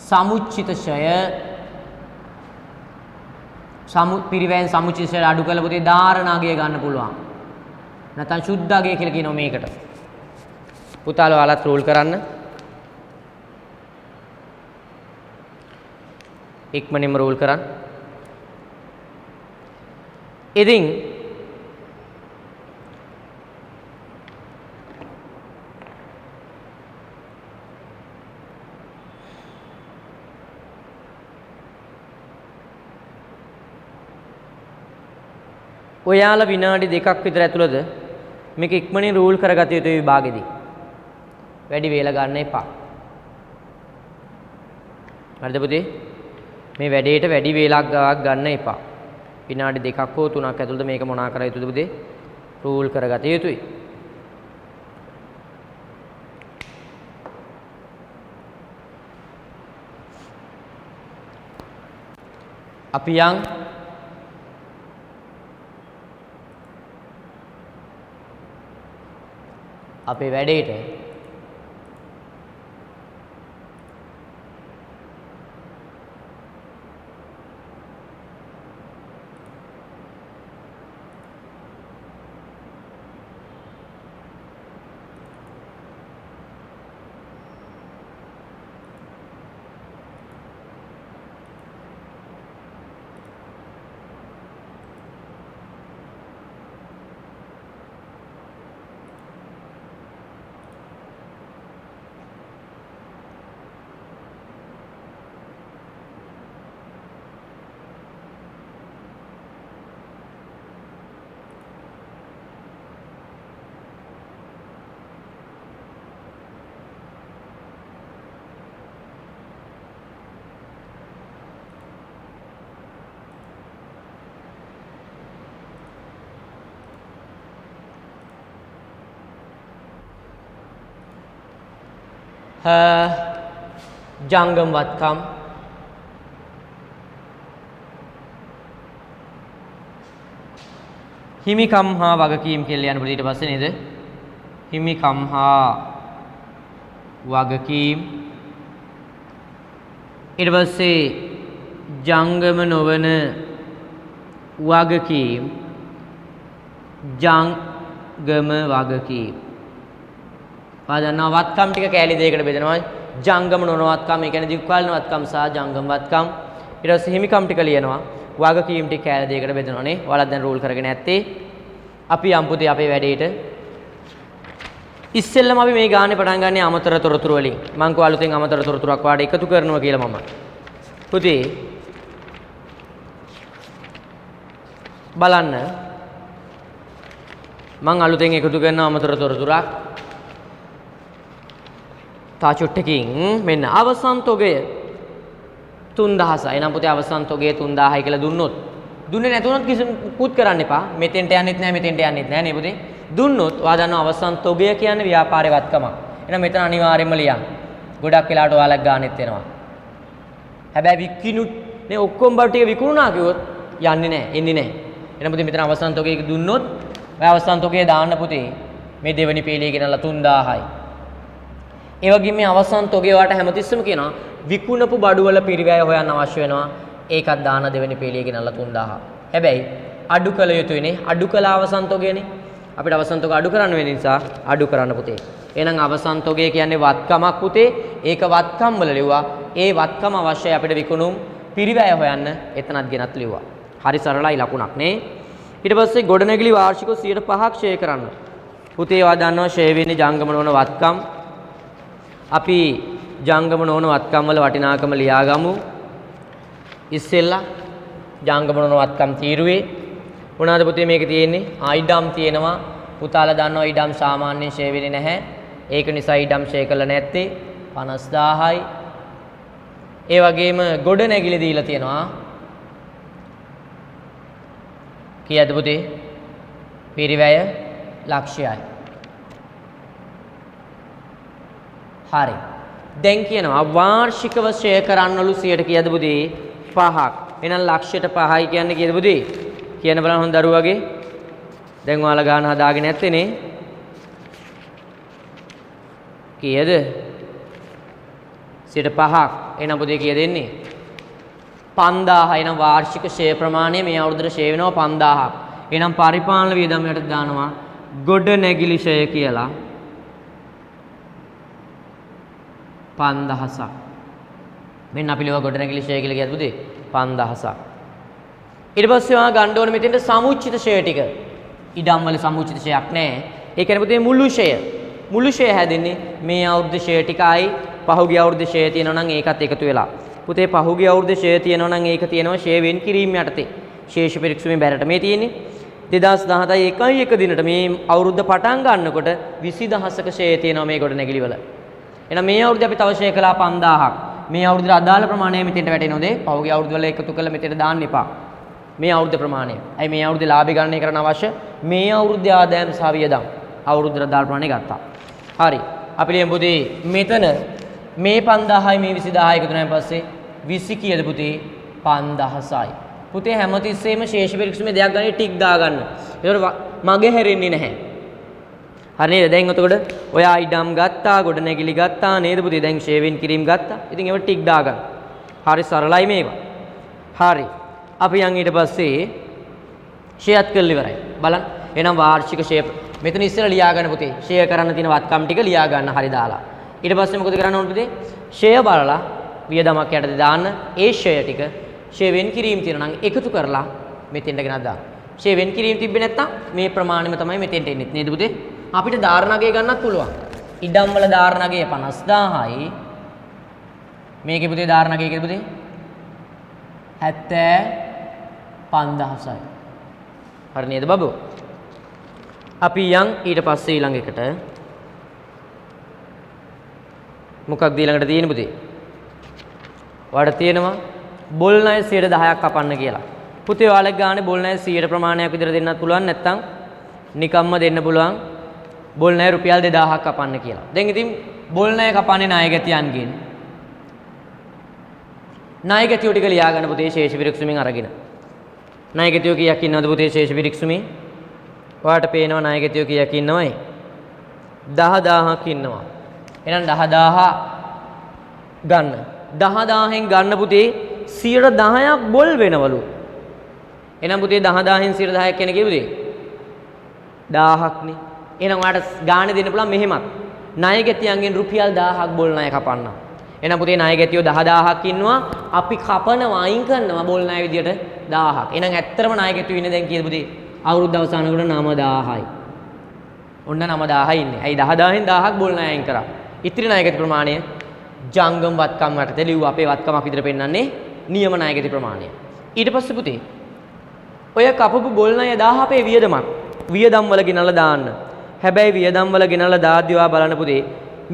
සමුච්චිතශය පිරිවැයෙන් සමුච්චිතශය අඩු කරලා පුතේ ධාරණාගය ගන්න පුළුවන් නැත්නම් සුද්ධාගය කියලා කියනවා මේකට පුතාලා ඔයාලත් රූල් කරන්න ඉක්මනින්ම රූල් කරන්න ඉතින් ඔයාලා විනාඩි 2ක් විතර ඇතුළත මේක ඉක්මනින් රූල් කරගත යුතු විභාගෙදී වැඩි වේල ගන්න එපා. හරිද පුතේ? මේ වැඩේට වැඩි වේලක් ගන්න එපා. විනාඩි 2ක් හෝ 3ක් ඇතුළත මේක මොනා කර යුතුද පුතේ? රූල් කරගත යුතුයි. අපි යන් අපේ වැඩේට ජංගම වත්කම් හිමිකම් හා වගකීම් කියලා යන පුතේ ඊට පස්සේ නේද හිමිකම් හා වගකීම් ඊට පස්සේ ජංගම නොවන වගකීම් ජංගම වගකීම් පාදන්නා වත්කම් ටික කැලි දෙකකට බෙදනවා ජංගම නොවන වත්කම් ඒ කියන්නේ දික්වලන වත්කම් සහ ජංගම වත්කම් ඊට පස්සේ හිමිකම් ටික ලියනවා වගකීම් ටික කැලි දෙකකට බෙදනවානේ ඔයාලා දැන් රූල් කරගෙන ඇත්තේ අපි යම් පුතේ අපේ වැඩේට ඉස්සෙල්ලම අපි මේ ගානේ පටන් ගන්නේ අමතර තොරතුරු වලින් මං කෝ අලුතෙන් අමතර තොරතුරක් වාට එකතු කරනවා කියලා මම පුතේ බලන්න මං අලුතෙන් එකතු කරන අමතර තොරතුරක් තා චුට්ටකින් මෙන්න අවසන් තොගය 3000යි. එහෙනම් පුතේ අවසන් තොගය 3000යි කියලා දුන්නොත් දුන්නේ නැතුනොත් කිසි පුත් කරන්න එපා. මෙතෙන්ට යන්නෙත් නැහැ මෙතෙන්ට යන්නෙත් නැහැ නේ පුතේ. දුන්නොත් ඔයා දන්නවා අවසන් තොගය කියන්නේ ව්‍යාපාරේ වත්කම. එහෙනම් මෙතන අනිවාර්යයෙන්ම ලියන්න. ගොඩක් වෙලාවට ඔයාලක් ගානෙත් වෙනවා. හැබැයි විකිනුත් නේ ඔක්කොම බඩ ටික විකුණුනා කිව්වොත් යන්නේ නැහැ, එන්නේ නැහැ. එහෙනම් පුතේ මෙතන අවසන් තොගය දුන්නොත් ඔය අවසන් තොගය දාන්න පුතේ මේ දෙවෙනි පේලිය ගෙනල්ලා 3000යි. ඒ වගේම මේ අවසන් තොගය ඔයාලට හැමතිස්සෙම කියනවා විකුණපු බඩුවල පිරිවැය හොයන්න අවශ්‍ය වෙනවා. ඒකත් දාන දෙවෙනි පේලිය ගෙනල්ලා 3000. හැබැයි අඩු කළ යුතුයිනේ. අඩු කළ අවසන් තොගයනේ. අපිට අවසන් තොග අඩු කරන්න වෙන නිසා අඩු කරන්න පුතේ. එහෙනම් අවසන් තොගය කියන්නේ වත්කමක් පුතේ. ඒක වත්කම් වල ලිව්වා. ඒ වත්කම අවශ්‍යයි අපිට විකුණුම් පිරිවැය හොයන්න. එතනත් ගෙනත් ලිව්වා. හරි සරලයි ලකුණක් නේ. ඊට පස්සේ ගොඩනැගිලි වාර්ෂිකව 5% ක්ෂය කරන්න. පුතේ ඔයා දන්නවා ක්ෂය වෙන්නේ ජංගම නොවන වත්කම්. අපි ජංගම නොවන වත්කම් වල වටිනාකම ලියාගමු. ඉස්සෙල්ලා ජංගම නොවන වත්කම් තීරුවේ මොනවාද පුතේ මේක තියෙන්නේ? ඉඩම් තියෙනවා. පුතාලා දන්නවා ඉඩම් සාමාන්‍යයෙන් ක්ෂය වෙන්නේ නැහැ. ඒක නිසා ඉඩම් ක්ෂය කළා නැත්තේ 50000යි. ඒ වගේම ගොඩනැගිලි දීලා තියෙනවා. කීයද පුතේ? පිරිවැය ලක්ෂයයි. හරි. දැන් කියනවා වාර්ෂිකව ක්ෂය කරන්නලු 100ට කීයද පුතේ? 5ක්. එහෙනම් ලක්ෂයට 5යි කියන්නේ කීයද පුතේ? කියන බලන්න හොඳ දරුවගේ. දැන් ඔයාලා ගාන හදාගෙන නැත්තේනේ. කීයද? 105ක්. එහෙනම් පුතේ කීයද එන්නේ? 5000. එහෙනම් වාර්ෂික ක්ෂය ප්‍රමාණය මේ අවුරුද්දට ක්ෂය වෙනවා 5000ක්. එහෙනම් පරිපාලන වියදම් වලට දානවා ගොඩනැගිලි ක්ෂය කියලා 5000ක්. මෙන්න අපි ලියුවා ගොඩනැගිලි ක්ෂය කියලා කියද්දි පුතේ 5000ක්. ඊට පස්සේ ඔයා ගන්න ඕනේ මෙතෙන්ට සමුච්චිත ක්ෂය ටික. ඉඩම් වල සමුච්චිත ක්ෂයක් නැහැ. ඒ කියන්නේ පුතේ මුළු ක්ෂය. මුළු ක්ෂය හැදෙන්නේ මේ අවුරුද්ද ක්ෂය ටිකයි පහුගිය අවුරුද්ද ක්ෂය තියෙනවා නම් ඒකත් එකතු වෙලා. පුතේ පහුගිය අවුරුද්ද ක්ෂය තියෙනවා නම් ඒක තියෙනවා ක්ෂය වෙන් කිරීම යටතේ. ශේෂ පරීක්ෂුමේ බැරට මේ තියෙන්නේ 2017යි 1 දිනට මේ අවුරුද්ද පටන් ගන්නකොට 20000ක ක්ෂය තියෙනවා මේ ගොඩනැගිලි වල. එහෙනම් මේ අවුරුද්දේ අපි තව ක්ෂය කළා 5000ක්. මේ අවුරුද්දේ අදාළ ප්‍රමාණය මෙතෙන්ට වැටෙනවද? පහුගිය අවුරුද්ද වල එකතු කරලා මෙතෙන්ට දාන්න එපා. මේ අවුරුද්ද ප්‍රමාණය. ඇයි මේ අවුරුද්දේ ලාභය ගණනය කරන්න අවශ්‍ය? මේ අවුරුද්දේ ආදායම් සහ වියදම්. අවුරුද්දට අදාළ ප්‍රමාණය ගත්තා. හරි. අපි ලියමු පුතේ මෙතන මේ 5000යි මේ 20000යි එකතු වුණාන් පස්සේ 20 කීයද පුතේ? 5000යි. පුතේ හැමතිස්සෙම ශේෂ පරීක්ෂමේ දෙයක් ගන්නේ ටික් දාගන්න. ඒකට මගේ හැරෙන්නේ නැහැ. හරි නේද? දැන් එතකොට ඔයා ඉඩම් ගත්තා, ගොඩනැගිලි ගත්තා නේද පුතේ? දැන් ෂේවින් කිරීම ගත්තා. ඉතින් ඒවට ටික් දාගන්න. හරි සරලයි මේවා. හරි. අපි යන් ඊට පස්සේ ෂෙයාත් කරලා ඉවරයි. බලන්න. එහෙනම් වාර්ෂික ෂෙයා මෙතන ඉස්සෙල්ලා ලියා ගන්න පුතේ. ෂෙයා කරන්න තියෙන වත්කම් ටික ලියා ගන්න හරි දාලා. ඊට පස්සේ මොකද කරන්න ඕන පුතේ? ෂෙයා බලලා වියදමක් යටතේ දාන්න. ඒ ෂෙයා ටික ෂෙයා වෙන් කිරීම තියෙනවා නම් එකතු කරලා මෙතෙන්ට ගෙනත් දාන්න. ෂෙයා වෙන් කිරීම තිබ්බේ නැත්තම් මේ ප්‍රමාණයම තමයි මෙතෙන්ට එන්නේ නේද පුතේ? අපිට ධාරණගය ගන්නත් පුළුවන්. ඉඩම් වල ධාරණගය 50000යි. මේකේ පුතේ ධාරණගය කීයද පුතේ? 75000යි. හරි නේද බබෝ? අපි යන් ඊට පස්සේ ඊළඟ එකට මොකක්ද ඊළඟට තියෙන්නේ පුතේ? ඔයාලට තියෙනවා බොල් ණය 10%ක් කපන්න කියලා. පුතේ ඔයාලගේ ගානේ බොල් ණය 100 ප්‍රමාණයක් විතර දෙන්නත් පුළුවන් නැත්නම් නිකම්ම දෙන්න පුළුවන් බොල් ණය රුපියල් 2000ක් කපන්න කියලා. දැන් ඉතින් බොල් ණය කපන්නේ ණය ගැතියන්ගෙන්. ණය ගැතියෝ ටික ලියා ගන්න පුතේ ශේෂ පිරික්සුමින් අරගෙන. ණය ගැතියෝ කීයක් ඉන්නවද පුතේ ශේෂ පිරික්සුමේ? ඔයාලට පේනවා ණය ගැතියෝ කීයක් ඉන්නවයි? 10000ක් ඉන්නවා. එහෙනම් 10000 ගන්න. 10000න් ගන්න පුතේ 10%ක් බොල් වෙනවලු. එහෙනම් පුතේ 10000න් 10%ක් කියන්නේ කීයද? 1000ක් නේ. එහෙනම් ඔයාලට ගානේ දෙන්න පුළුවන් මෙහෙමත්. ණය ගැතියන්ගෙන් රුපියල් 1000ක් බොල් ණය කපන්න. එහෙනම් පුතේ ණය ගැතියෝ 10000ක් ඉන්නවා. අපි කපනවා අයින් කරනවා බොල් ණය විදියට 1000ක්. එහෙනම් ඇත්තටම ණය ගැතියෝ ඉන්නේ දැන් කීයද පුතේ? අවුරුද්ද අවසානකට 9000යි. ඔන්න 9000 ඉන්නේ. ඇයි 10000න් 1000ක් බොල් ණය අයින් කරා. ඉතිරි ණය ගැති ප්‍රමාණය ජංගම වත්කම් වලට ලිව්වා අපේ වත්කමක් විදිහට පෙන්වන්නේ නියම ණය ගැති ප්‍රමාණය. ඊට පස්සේ පුතේ ඔය කපපු බොල් ණය 1000 අපේ වියදමක්. වියදම් වල ගෙනල්ලා දාන්න. හැබැයි වියදම් වල ගෙනල්ලා දාද්දී ඔයා බලන්න පුතේ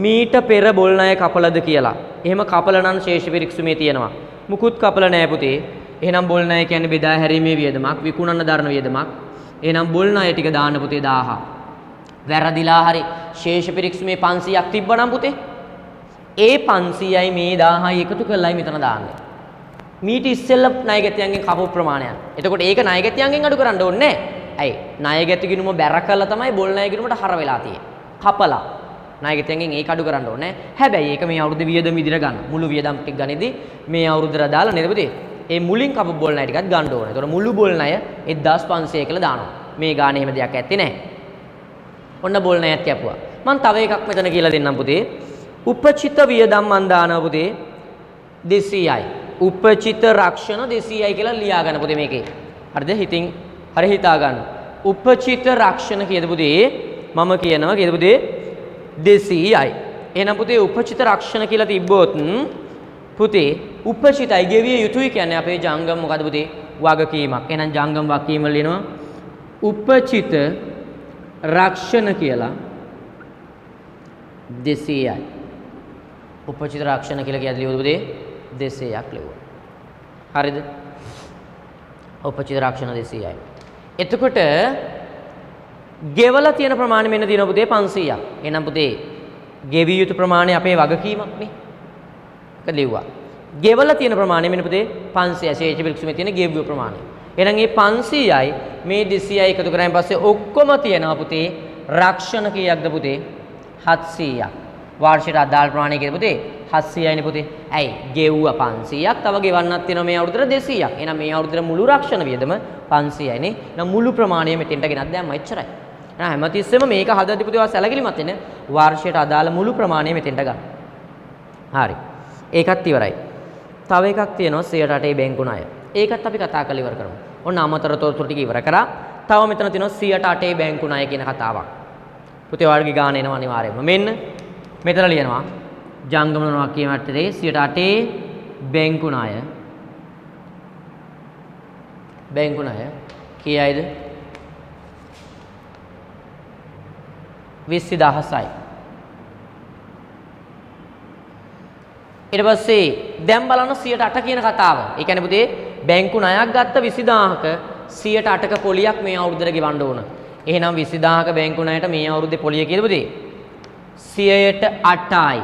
මීට පෙර බොල් ණය කපලද කියලා. එහෙම කපල නම් ශේෂ පිරික්සුමේ තියෙනවා. මුකුත් කපල නැහැ පුතේ. එහෙනම් බොල් ණය කියන්නේ බෙදා හැරීමේ වියදමක්, විකුණන්න දරන වියදමක්. එහෙනම් බොල් ණය ටික දාන්න පුතේ 1000. වැරදිලා හරි ශේෂ පිරික්සුමේ 500ක් තිබ්බනම් පුතේ ඒ 500යි මේ 1000යි එකතු කරලායි මෙතන දාන්නේ. මීට ඉස්සෙල්ලා ණය ගැතියන්ගෙන් කපපු ප්‍රමාණයන්. එතකොට ඒක ණය ගැතියන්ගෙන් අඩු කරන්න ඕනේ නැහැ. ඇයි? ණය ගැති ගිණුම බැර කළා තමයි බොල් ණය ගිණුමට හර වෙලා තියෙන්නේ. කපලා. ණය ගැතියන්ගෙන් ඒක අඩු කරන්න ඕනේ නැහැ. හැබැයි ඒක මේ අවුරුද්ද වියදම විදිහට ගන්න. මුළු වියදම් ටික ගනිද්දී මේ අවුරුද්දට දාලා නේද පුතේ? ඒ මුලින් කපපු බොල් ණය ටිකත් ගන්න ඕනේ. එතකොට මුළු බොල් ණය 1500 කියලා දානවා. මේ ගානේ එහෙම දෙයක් ඇත්තේ නැහැ. ඔන්න බොල් ණයත් කැපුවා. මම තව එකක් මෙතන කියලා දෙන්නම් පුතේ. උපචිත වියදම් මන් දානවා පුතේ 200යි. උපචිත රක්ෂණ 200යි කියලා ලියා ගන්න පුතේ මේකේ. හරිද? හිතින් හරි හිතා ගන්න. උපචිත රක්ෂණ කියද පුතේ? මම කියනවා කියද පුතේ 200යි. එහෙනම් පුතේ උපචිත රක්ෂණ කියලා තිබ්බොත් පුතේ උපචිතයි ගෙවිය යුතුයි කියන්නේ අපේ ජංගම මොකද පුතේ? වගකීමක්. එහෙනම් ජංගම වගකීම ලියනවා උපචිත රක්ෂණ කියලා 200යි. උපචිත රක්ෂණ කියලා කියද්දි ලියුවද පුතේ 200ක් ලියුවා. හරිද? උපචිත රක්ෂණ 200යි. එතකොට ගෙවලා තියෙන ප්‍රමාණය මෙන්න තියෙනවා පුතේ 500ක්. එහෙනම් පුතේ ගෙවිය යුතු ප්‍රමාණය අපේ වගකීමක් නේ. ඒක ලියුවා. ගෙවලා තියෙන ප්‍රමාණය මෙන්න පුතේ 500යි. ශේෂ පිරික්සුමේ තියෙන ගෙව්ව ප්‍රමාණය. එහෙනම් මේ 500යි මේ 200යි එකතු කරායින් පස්සේ ඔක්කොම තියෙනවා පුතේ රක්ෂණ කීයක්ද පුතේ 700ක්. වාර්ෂික අදාළ ප්‍රමාණය කීයද පුතේ 700යිනේ පුතේ. ඇයි ගෙව්වා 500ක් තව ගෙවන්නක් තියෙනවා මේ අවුරුද්දට 200ක්. එහෙනම් මේ අවුරුද්දට මුළු රක්ෂණ වියදම 500යිනේ. එහෙනම් මුළු ප්‍රමාණය මෙතෙන්ට ගෙනත් දැම්මා එච්චරයි. එහෙනම් හැමතිස්සෙම මේක හදද්දි පුතේ ඔයා සැලකිලිමත් වෙන්න වාර්ෂිකයට අදාළ මුළු ප්‍රමාණය මෙතෙන්ට ගන්න. හරි. ඒකත් ඉවරයි. තව එකක් තියෙනවා 108 බැංකු ණය. ඒකත් අපි කතා කරලා ඉවර කරමු. ඔන්න අමතර තොරතුරු ටික ඉවර කරා. තව මෙතන තියෙනවා 108 බැංකු ණය කියන කතාවක්. පුතේ ඔයාලගේ ගාන එනවා අනිවාර්යයෙන්ම. මෙන්න මෙතන ලියනවා ජංගම ණයක් කියන මට්ටමේ 108 බැංකු ණය. බැංකු ණය කීයයිද? 20000යි. ඊට පස්සේ දැන් බලන්න 108 කියන කතාව. ඒ කියන්නේ පුතේ බැංකු ණයක් ගත්ත 20000ක 108ක පොලියක් මේ අවුරුද්දට ගෙවන්න ඕන. එහෙනම් 20000ක බැංකු ණයට මේ අවුරුද්දේ පොලිය කීයද පුතේ? 108යි.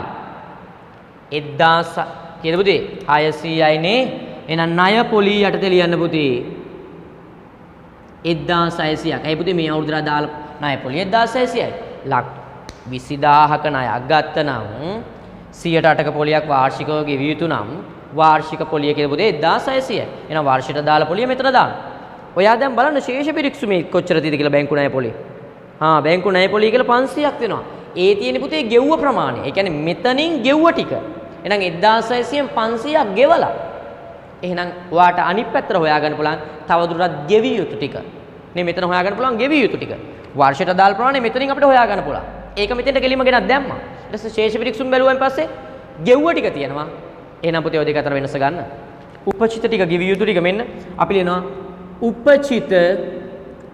1000 කීයද පුතේ? 600යි නේ. එහෙනම් ණය පොලිය යටතේ ලියන්න පුතේ 1600ක්. ඇයි පුතේ මේ අවුරුද්දට අදාළ ණය පොලිය 1600යි. ලක් 20000ක ණයක් ගත්ත නම් 108ක පොලියක් වාර්ෂිකව ගෙවිය යුතු නම් වාර්ෂික පොලිය කියලා පුතේ 1600යි. එහෙනම් වාර්ෂිකයට දාලා පොලිය මෙතන දාන්න. ඔයා දැන් බලන්න ශේෂ පිරික්සුමේ කොච්චර තියෙද කියලා බැංකු ණය පොලිය. බැංකු ණය පොලිය කියලා 500ක් වෙනවා. ඒ තියෙන පුතේ ගෙව්ව ප්‍රමාණය. ඒ කියන්නේ මෙතනින් ගෙව්ව ටික. එහෙනම් 1600න් 500ක් ගෙවලා. එහෙනම් ඔයාට අනිත් පැත්තට හොයාගන්න පුළුවන් තවදුරටත් ගෙවිය යුතු ටික. නේ මෙතන හොයාගන්න පුළුවන් ගෙවිය යුතු ටික. වාර්ෂිකයට දාලා ප්‍රමාණය මෙතනින් අපිට හොයාගන්න පුළුවන්. ඒක මෙතෙන්ට ගෙලිම ගෙනත් දැම්මා. ඊට පස්සේ ශේෂ පිරික්සුම් බැලුවාන් පස්සේ ගෙව්ව ටික තියෙනවා. එහෙනම් පුතේ ඔය දෙක අතර වෙනස ගන්න. උපචිත ටික ගෙවිය යුතු ටික මෙන්න අපි ලියනවා උපචිත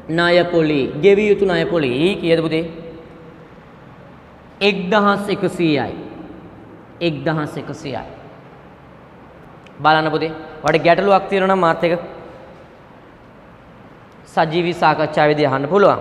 ණය පොලි ගෙවිය යුතු ණය පොලි කීයද පුතේ? 1100යි. 1100යි. බලන්න පුතේ. ඔයාලට ගැටලුවක් තියෙනවා නම් මාත් එක්ක සජීවී සාකච්ඡාවේදී අහන්න පුළුවන්.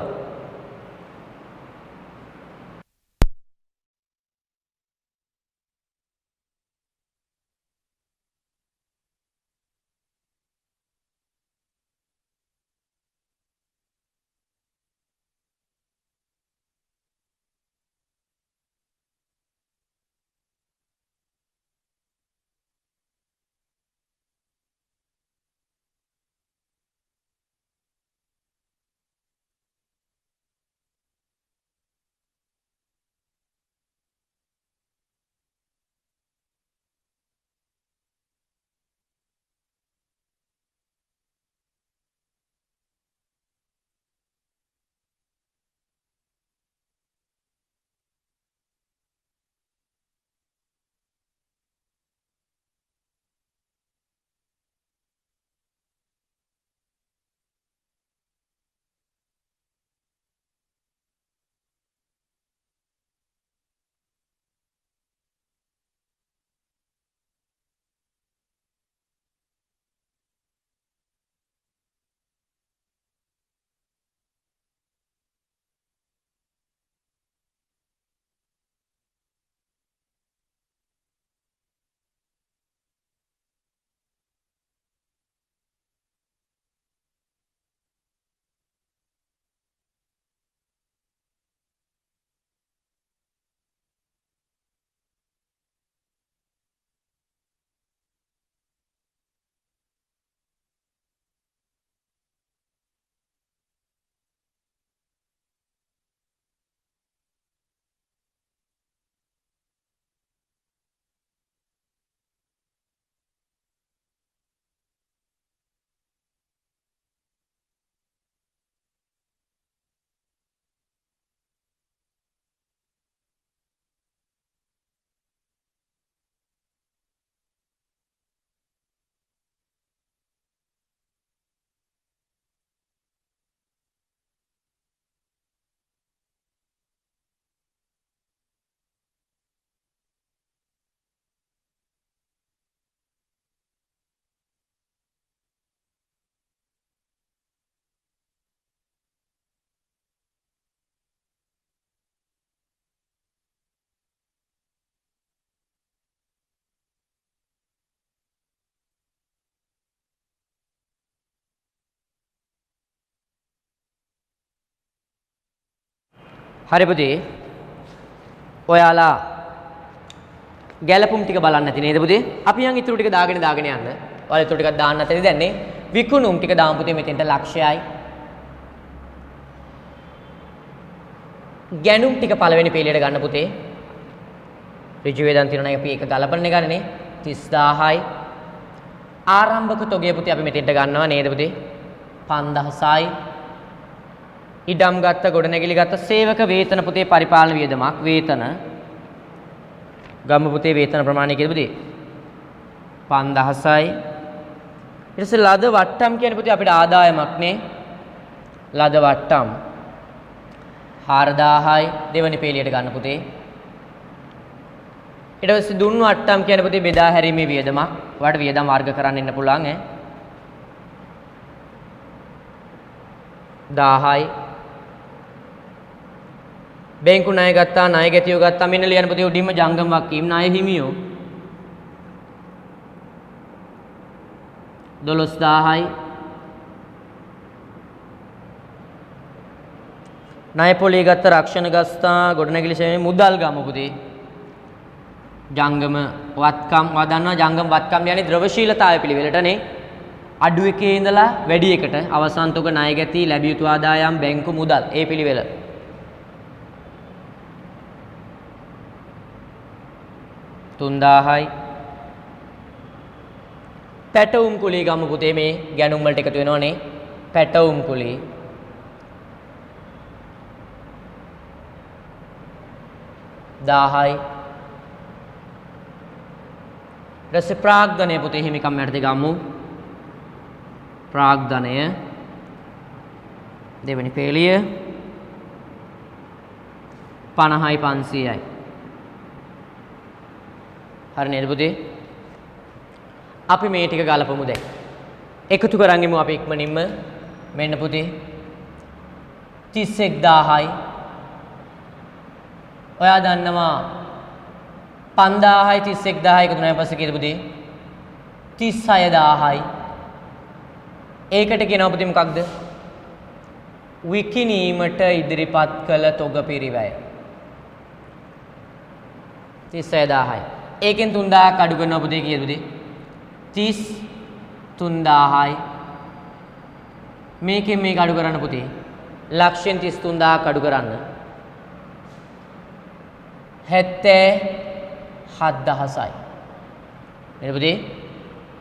හරි පුතේ. ඔයාලා ගැලපුම් ටික බලන්න නැති නේද පුතේ? අපි යන් ඊටු ටික දාගෙන යන්න. ඔයාලා ඊටු ටිකක් දාන්න නැතේද දැන්නේ? විකුණුම් ටික දාමු පුතේ මෙතෙන්ට ලක්ෂයයි. ගැණුම් ටික පළවෙනි පේලියට ගන්න පුතේ. ඍජු වේදන් තියෙනවා අපි ඒක ගලපන්නේ ගන්නනේ 30000යි. ආරම්භක තොගය පුතේ අපි මෙතෙන්ට ගන්නවා නේද පුතේ? 5000යි. ඉඩම් ගත්ත ගොඩනැගිලි ගත්ත සේවක වේතන පුතේ පරිපාලන වියදමක් වේතන ගම්ම පුතේ වේතන ප්‍රමාණය කියලා පුතේ 5000යි. ඊට පස්සේ ලද වට්ටම් කියන්නේ පුතේ අපිට ආදායමක් නේ. ලද වට්ටම් 4000යි දෙවනි පේලියට ගන්න පුතේ. ඊට පස්සේ දුන් වට්ටම් කියන්නේ පුතේ බෙදා හැරීමේ වියදමක්. ඔයාලට වියදම් වර්ග කරන්න ඉන්න පුළුවන් ඈ. 1000යි. බැංකු ණය ගත්තා ණය ගැතියෝ ගත්තා මෙන්න ලියන පුතේ උඩින්ම ජංගම වක්කීම් ණය හිමියෝ 12000යි. ණය පොලී ගත්ත රක්ෂණ ගස්තා ගොඩනැගිලි සේවයේ මුදල් ගමු පුතේ. ජංගම වත්කම් වදන්නවා ජංගම වත්කම් යන්නේ ද්‍රවශීලතාවය පිළිවෙලටනේ. අඩු එකේ ඉඳලා වැඩි එකට අවසන් තුක ණය ගැති ලැබිය යුතු ආදායම් බැංකු මුදල් ඒ පිළිවෙල. 3000යි. පැටවුම් කුලී ගමු පුතේ මේ ගැණුම් වලට එකතු වෙනවනේ. පැටවුම් කුලී 1000යි. ඊට ප්‍රාග්ධනය පුතේ හිමිකම් යටතේ ගමු. ප්‍රාග්ධනය දෙවෙනි පේලිය 50යි 500යි. හරි නේද පුතේ? අපි මේ ටික ගලපමු දැන්. එකතු කරන් ඉමු අපි ඉක්මනින්ම. මෙන්න පුතේ 31000යි. ඔයා දන්නවා 5000යි 31000යි එකතු වුණාන් පස්සේ කීයද පුතේ? 36000යි. ඒකට කියනවා පුතේ මොකක්ද? විකිණීමට ඉදිරිපත් කළ තොග පිරිවැය. 36000යි. ඒකෙන් 3000ක් අඩු කරනවා පුතේ කීයද පුතේ? 33000යි. මේකෙන් මේක අඩු කරන්න පුතේ. ලක්ෂයෙන් 33000ක් අඩු කරන්න. 77000යි. නේද පුතේ?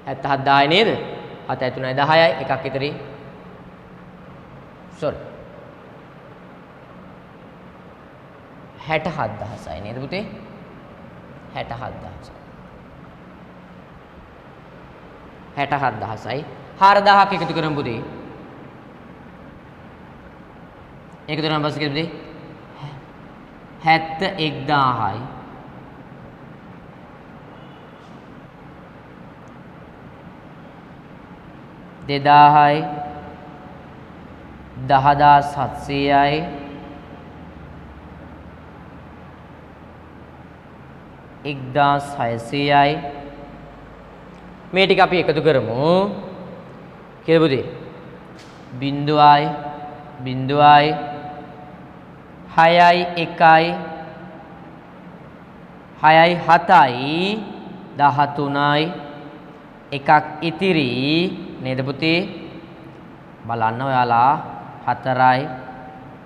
77000යි නේද? 7 3 10යි එකක් ඉතරයි. sorry. 67000යි නේද පුතේ? 67000යි. 67000යි. 4000ක් එකතු කරමු පුතේ. එකතු කරන පස්සේ කීයද පුතේ? 71000යි. දෙදාහයි 10700යි 1600යි. මේ ටික අපි එකතු කරමු. කියලා පුතේ 0යි 0යි 6යි 1යි 6යි 7යි 13යි එකක් ඉතිරි නේද පුතේ? බලන්න ඔයාලා 4යි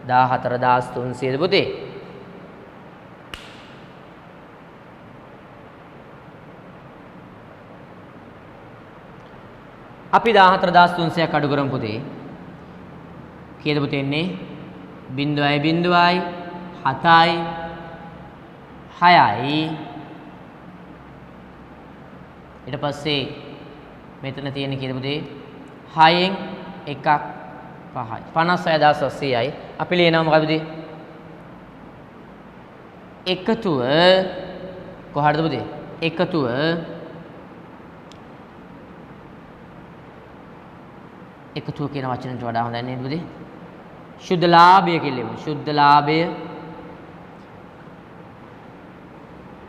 14300ද පුතේ? අපි 14300ක් අඩු කරමු පුතේ. කීයද පුතේ එන්නේ? 0යි 0යි 7යි 6යි ඊට පස්සේ මෙතන තියෙන කීයද පුතේ? 6න් එකක් 5යි 56700යි. අපි ලියනවා මොකද පුතේ? එකතුව කොහටද පුතේ? එකතුව එකතුව කියන වචනෙට වඩා හොඳයි නේද පුතේ? ශුද්ධ ලාභය කියලා ලියමු. ශුද්ධ ලාභය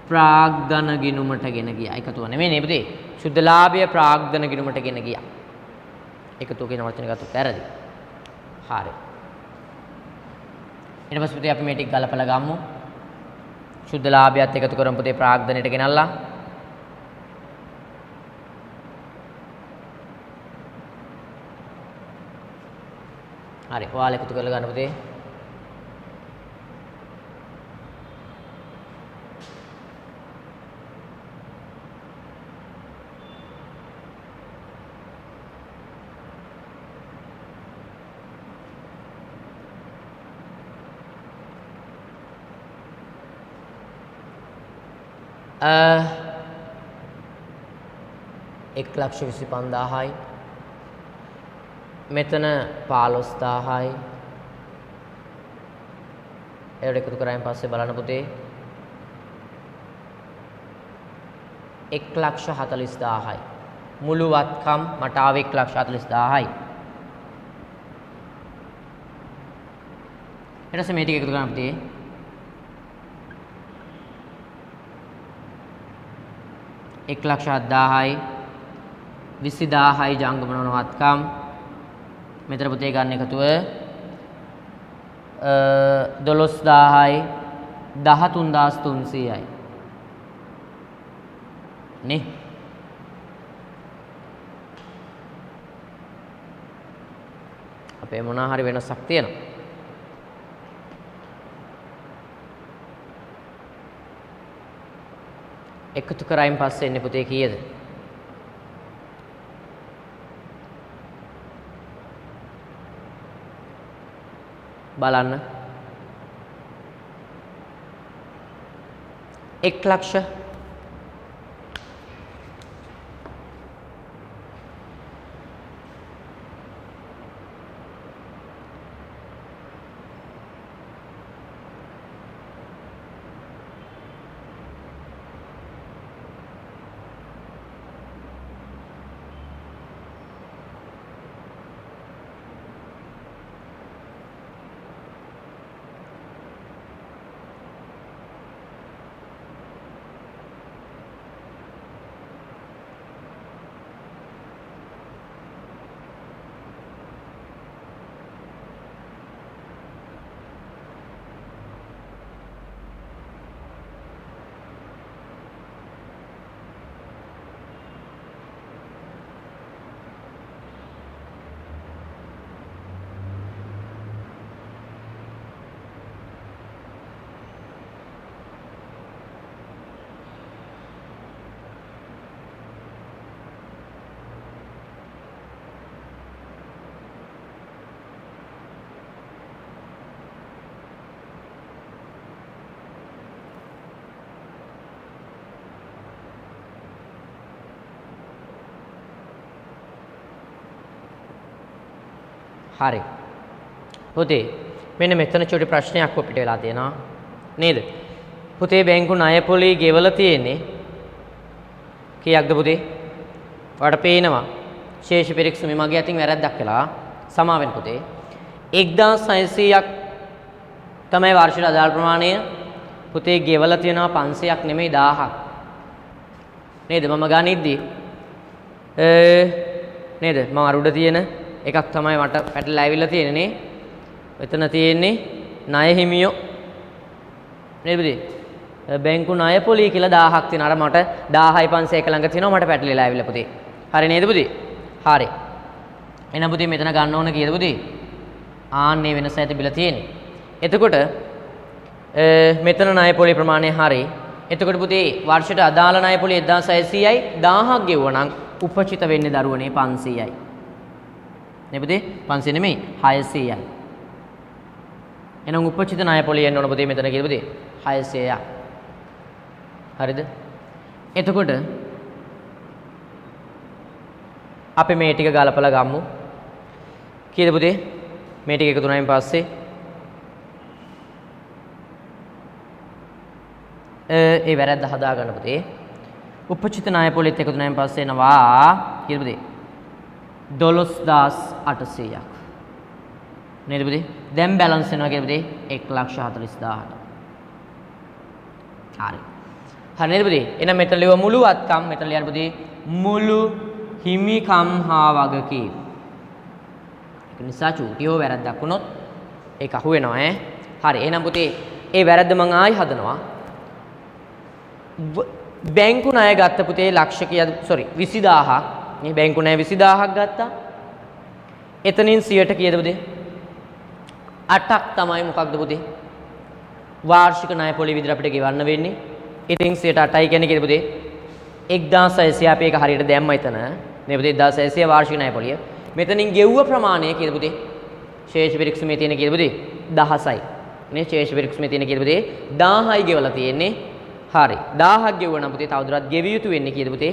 ප්‍රාග්ධන ගිණුමට ගෙන ගියා. එකතුව නෙමෙයි නේ පුතේ. ශුද්ධ ලාභය ප්‍රාග්ධන ගිණුමට ගෙන ගියා. එකතුව කියන වචනේ ගත්තොත් වැරදි. හරි. ඊට පස්සේ පුතේ අපි මේ ටික ගලපලා ගමු. සුද්ධ ලාභයත් එකතු කරමු පුතේ ප්‍රාග්ධනයට ගෙනල්ලා. හරි ඔයාලා එකතු කරලා ගන්න පුතේ. एक लाख 25,000යි මෙතන 15,000යි ඒකට එකතු කරායින් පස්සේ බලන්න පුතේ 1,40,000යි මුළු වත්කම් මට ආවේ 1,40,000යි ඊට පස්සේ මේ ටික එකතු කරන්න පුතේ 1,07,000යි 20,000යි ජංගම නොවන වත්කම් මෙතන පුතේ ගන්න එකතුව 12,000යි 13,300යි නේ අපේ මොනවා හරි වෙනසක් තියෙනවා එකතු කරායින් පස්සේ එන්නේ පුතේ කීයද? බලන්න 1,00,000 හරි පුතේ මෙන්න මෙතන චුටි ප්‍රශ්නයක් අපිට වෙලා තියෙනවා නේද පුතේ බැංකු ණය පොලි ගෙවලා තියෙන්නේ කීයක්ද පුතේ ඔයාලට පේනවා ශේෂ පිරික්සු මේ මගේ අතින් වැරද්දක් වෙලා සමා වෙන පුතේ 1600ක් තමයි වාර්ෂික අදාළ ප්‍රමාණය පුතේ ගෙවලා තියෙනවා 500ක් නෙමෙයි 1000ක් නේද මම ගානිද්දි නේද මම අර උඩ තියෙන එකක් තමයි මට පැටලලා ඇවිල්ලා තියෙන්නේ නේ. එතන තියෙන්නේ ණය හිමියෝ නේද පුතේ? බැංකු ණය පොලි කියලා 1000ක් තියෙනවා. අර මට 1000යි 500 එක ළඟ තියෙනවා මට පැටලලා ඇවිල්ලා පුතේ. හරි නේද පුතේ? හරි. එහෙනම් පුතේ මෙතන ගන්න ඕන කීයද පුතේ? ආන්නේ වෙනසයි තිබිලා තියෙන්නේ. එතකොට මෙතන ණය පොලි ප්‍රමාණය හරි. එතකොට පුතේ වර්ෂයට අදාළ ණය පොලි 1600යි 1000ක් ගෙවුවා නම් උපචිත වෙන්නේ දරුවනේ 500යි. නේ පුතේ 500 නෙමෙයි 600යි. එහෙනම් උපචිත ණය පොලිය එන්න ඕන පුතේ මෙතන කියලා පුතේ 600ක්. හරිද? එතකොට අපි මේ ටික ගලපලා ගමු. කීයද පුතේ? මේ ටික එකතු වුණායින් පස්සේ ඒ වැරද්ද හදා ගන්න පුතේ. උපචිත ණය පොලියත් එකතු වුණායින් පස්සේ එනවා කීයද පුතේ? 12,800ක් නේද පුතේ දැන් බැලන්ස් වෙනවා කියලා පුතේ 1,40,000ට හරි හරි නේද පුතේ එහෙනම් මෙතන ලියව මුළු වත්කම් මෙතන ලියන්න පුතේ මුළු හිමිකම් හා වගකීම් ඒක නිසා චූටි හෝ වැරද්දක් වුණොත් ඒක අහු වෙනවා හරි. එහෙනම් පුතේ ඒ වැරද්ද මම ආයි හදනවා. බැංකු ණය ගත්ත පුතේ ලක්ෂ කීයද? සෝරි 20000ක්. මේ බැංකු ණය 20000ක් ගත්තා. එතනින් 100ට කීයද පුතේ? 8ක් තමයි මොකක්ද පුතේ? වාර්ෂික ණය පොලි විදිහට අපිට ගෙවන්න වෙන්නේ. ඉතින් 8යි කියන්නේ කීයද පුතේ? 1600 අපි ඒක හරියට දැම්මා එතන. මේ පුතේ 1600 වාර්ෂික ණය පොලිය. මෙතනින් ගෙව්ව ප්‍රමාණය කීයද පුතේ? ශේෂ පිරික්සමේ තියෙන කීයද පුතේ? 10යි. නේ ශේෂ පිරික්සමේ තියෙන කීයද පුතේ? 1000යි ගෙවලා තියෙන්නේ. හරි. 1000ක් ගෙවුවා නම් පුතේ තවදුරටත් ගෙවිය යුතු වෙන්නේ කීයද පුතේ?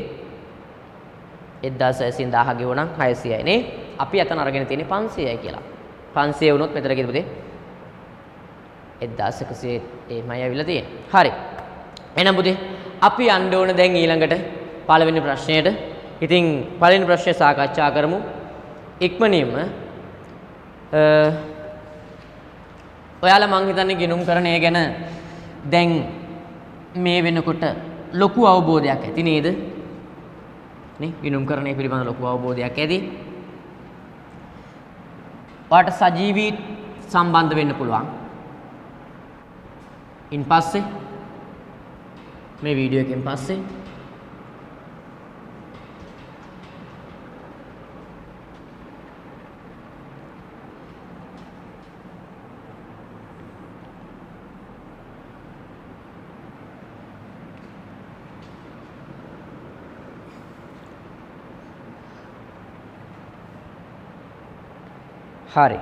1600න් 1000 ගෙවුවා නම් 600යි නේ. අපි අතන අරගෙන තියෙන්නේ 500යි කියලා. 500 වුණොත් මෙතන කීයද පුතේ? 1100 එමය ඇවිල්ලා තියෙන්නේ. හරි. එහෙනම් පුතේ අපි යන්න ඕන දැන් ඊළඟට පළවෙනි ප්‍රශ්නයට. ඉතින් පළවෙනි ප්‍රශ්නය සාකච්ඡා කරමු. ඉක්මනින්ම ඔයාලා මං හිතන්නේ ගිණුම් කරණය ගැන දැන් මේ වෙනකොට ලොකු අවබෝධයක් ඇති නේද? නේ ගිණුම් කරණය පිළිබඳ ලොකු අවබෝධයක් ඇති. ඔයාට සජීවී සම්බන්ධ වෙන්න පුළුවන්. ඉන් පස්සේ මේ වීඩියෝ එකෙන් පස්සේ හරි.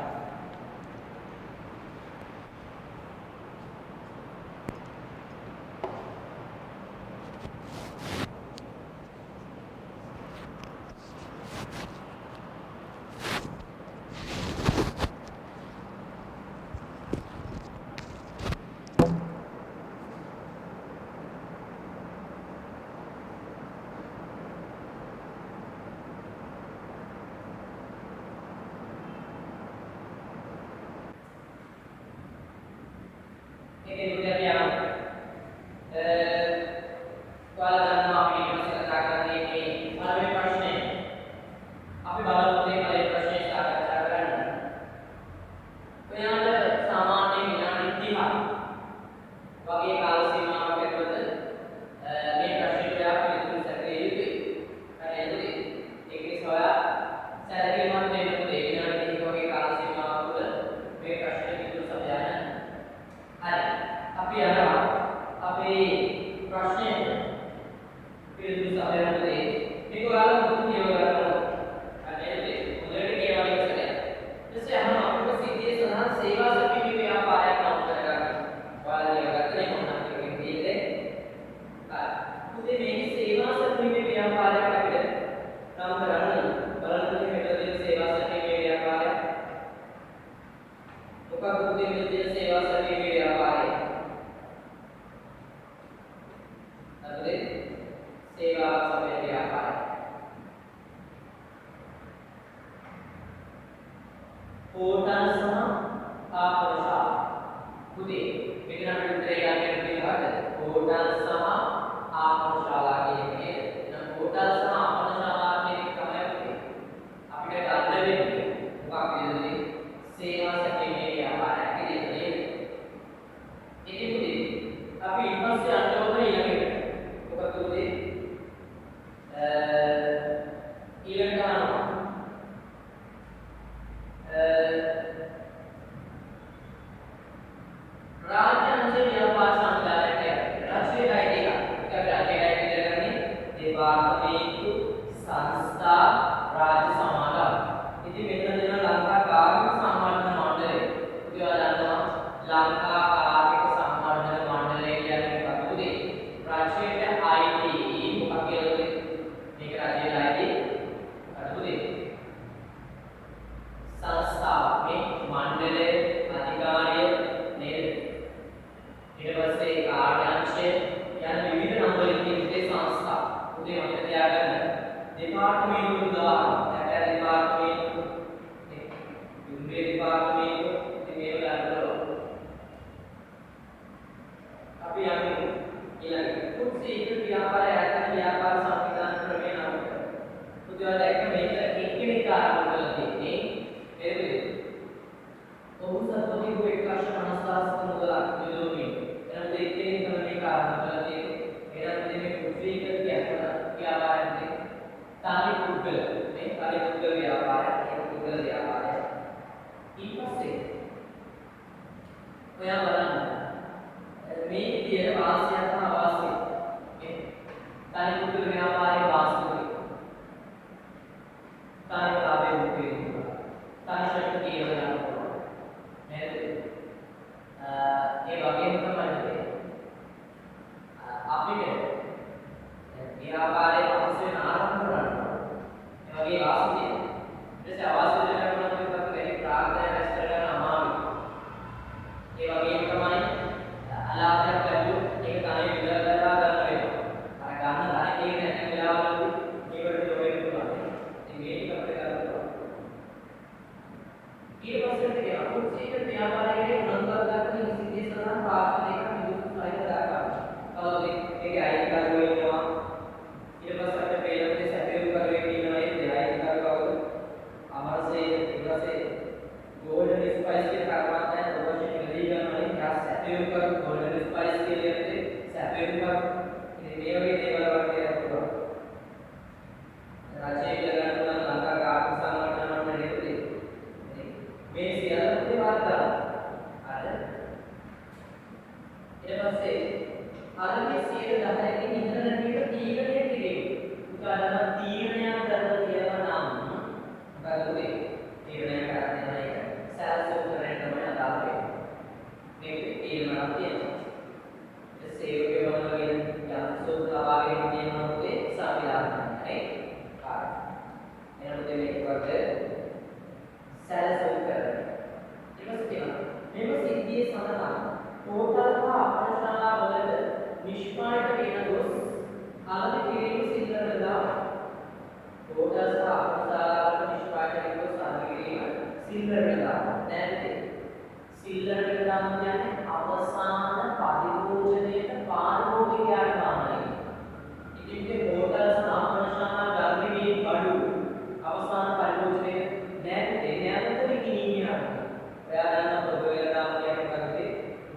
Vamos a poner o encaixe na nossa ඔයා බලන්න මේ විදියට වාස්‍ය සහ අවාස්‍ය තනි පුදුල ව්‍යාපාරයේ වාස්තු තනි ලාභයේ මුක්තිය තනි ශක්තිය කියලා නේද ඒ වගේම තමයි අපිට ව්‍යාපාරයේ අවශ්‍ය වෙන ආරම්භ කරන්න ඒ වගේ වාස්තු ඊට අවශ්‍ය දෙයක් නම් අපිට වැඩි ප්‍රාර්ථනා රැස් කරගන්න අමාරුයි ඒ වගේම තමයි අලාභයක් ලැබුවොත් ඒක තමයි විදලා ගන්න වෙනවා අර ගන්න ධනෙ තියෙන වෙලාවලදී මේකට යොමු වෙන්න පුළුවන් ඉතින් මේක අපිට කරන්න පුළුවන් ඊට පස්සේ තියෙන අකුසීක ව්‍යාපාරයේ උනන්දුවක් දක්වන සිද්ධිය සඳහා ප්‍රාර්ථනා එක විදුත් සහිත දාගන්න කවුද ඒකේ අයිතිකාරයෝ ඉන්නවා ඊට පස්සේ අපිට පේනදී සැපයුම් කරවේ කියනවා ඒ අයිතිකාරය කවුද අමරසේ ඊපස්සේ ගෝල්ඩන් ස්පයිස් කියන කර්මාන්තය ප්‍රොපෝෂන් ඉලදී ගන්නවා ඊට සැපයුම් කර ගෝල්ඩන් ස්පයිස් කියන්නේ සැපයුම් කර ඉතින් මේ වගේ දේවල් වගේ අපුවා රජයේ ගණන් ලංකා කාර්ය සංගঠন වල නේද මේ සියල්ල දේවල් ගන්න අර ඊට පස්සේ අරගේ 10% කින් ඉන්ටර්නෙට් තීරණය කිරීම. උදාහරණ තීරණයක් කරලා කියලා නම් මොකද මේ තීරණය කරන්නේ නැහැ. සෑල්ස් උත්තරේ තමයි අදාළ වෙන්නේ. මේක තීරණයක් තියෙනවා. ඒ සේවකය වගේ යන්ත්‍රෝත් ලබාගෙන තියෙනවා උදේ සාවිලාන්නේ. කාර්ය. එනකොට මේක වගේ සෑල්ස් උත්තරේ. ඊට පස්සේ මේක සිද්ධියේ සඳහා टोटल का अपना वलद निष्पादित केना दोष आदि किरीम सिद्धर लगा टोटल का अपना निष्पादित दोष आदि किरीम सिद्धर लगा නැත්te සිල්ලර ලगा කියන්නේ අවසාන පරිභෝජනයේට පාරිභෝගිකයාට ගන්නයි ඉතින් මේ टोटल සම්ප්‍රසාරණ ධර්මයේ බඩු අවසාන පරිභෝජනයේ නැත්te නැවත විකිණීමේ ඔයා දන්න ප්‍රබෝධයලා කියන්නේ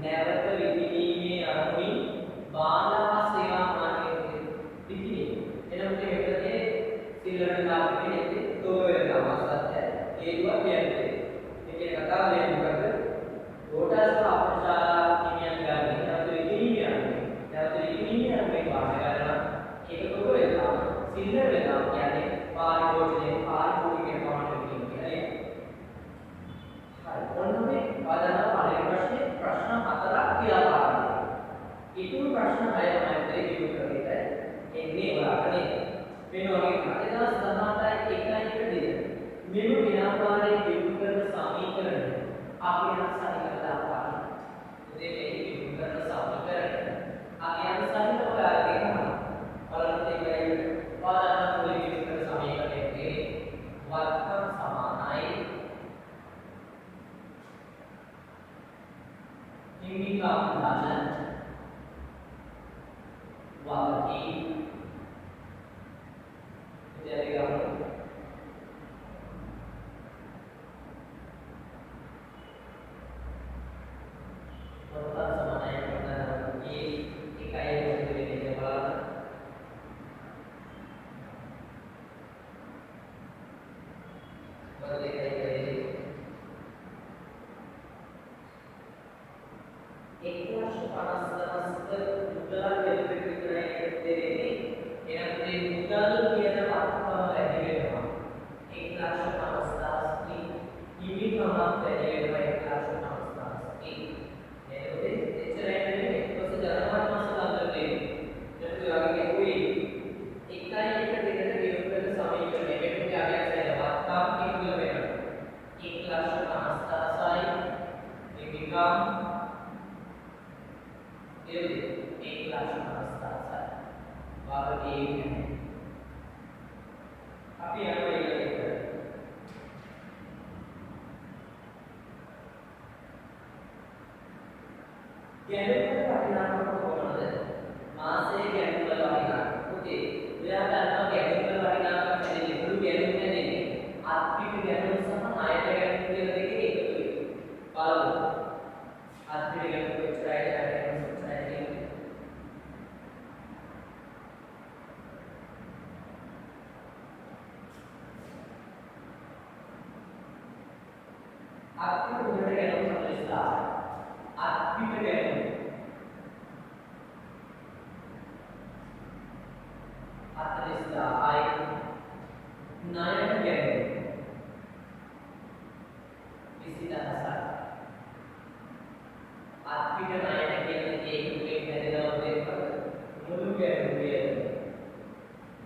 නැවත විකිණීමේ අරමුණින් බාධා සේවා මාර්ගයේ විකිණීම. එනකොට මේකදී සිල්ලර නාමයේ තෝ වේලා මාසත්ය. ඒකවත් කියන්නේ. මේකේ කතාව වෙන්නේ මොකද? රෝටස් අපචාරා නිමියන් ගන්න. නැවත විකිණීමේ අරමුණ. නැවත විකිණීමේ අරමුණේ බාධා කරනවා. ඒක තෝ වේලා සිල්ලර වේලා කියන්නේ පාරිභෝජනයේ පාරිභෝගිකේ ප්‍රමාණය කියන්නේ. හරි. ඔන්නෝනේ බාධා පරිවර්ෂණය प्रश्न 4ක් කියලා පාරයි. ඊටු ප්‍රශ්න 6 තමයි ඉතිරි කරන්නේ. එන්නේ වරකනේ. වෙන වගේ 2018 1යි මෙම ව්‍යාපාරයේ විවෘත කරන සමීකරණ අපි අනුසාරි කරලා පාරයි. ඉතින් මේ විවෘත කරන සමීකරණ අපි අනුසාරි කරලා දෙනවා. බලන්න ඒකයි පාදන මුල විවෘත කරන සමීකරණයේ වර්ග සමානයි හිමිකම් ධන වාගී ඉතිරිගම වර්ග සමානයි කරනවා ඒ එකයි දෙකේ බලන්න වර්ග එකයි 150,000 මුදල් දෙවිද විතරයි දෙන්නේ. එහෙනම් මේ මුදල් කියන අර්ථය වැඩි වෙනවා. 150,000 හිමිකමක් වැඩි වෙනවා 150,000. එතකොට එච්චරයි නෙමෙයි ඊට පස්සේ ජනවාරි මාස ගන්නදී දැන් ඔයගේ උයි 1.1 දෙකට විරුද්ධ සමීකරණය මේකට ආගයයි වත්තාම් කිව්ව වෙනවා. 150,000යි හිමිකම් ये 1,50,000 बाकी अभी यहाँ पे ये कैलकुलेटर परिणाम को बोलना है मास से कैलकुलेटर परिणाम ओके या करना कैलकुलेटर परिणाम का मैंने लिखूं कैलकुलेटर नहीं आपकी कैलकुलेटर समान आया कैलकुलेटर देखिए एक तो बाल आपकी कैलकुलेटर ट्राई करें आपको उधर कैलकुलेटर समझता අත්පිට ගැනීම අතරිස්දායි ණයට ගැනීම 20000ක් අත්පිට ණයට කියන්නේ ඒකෙන් හැදෙනවා දෙකක් මුළු ගැනුමේ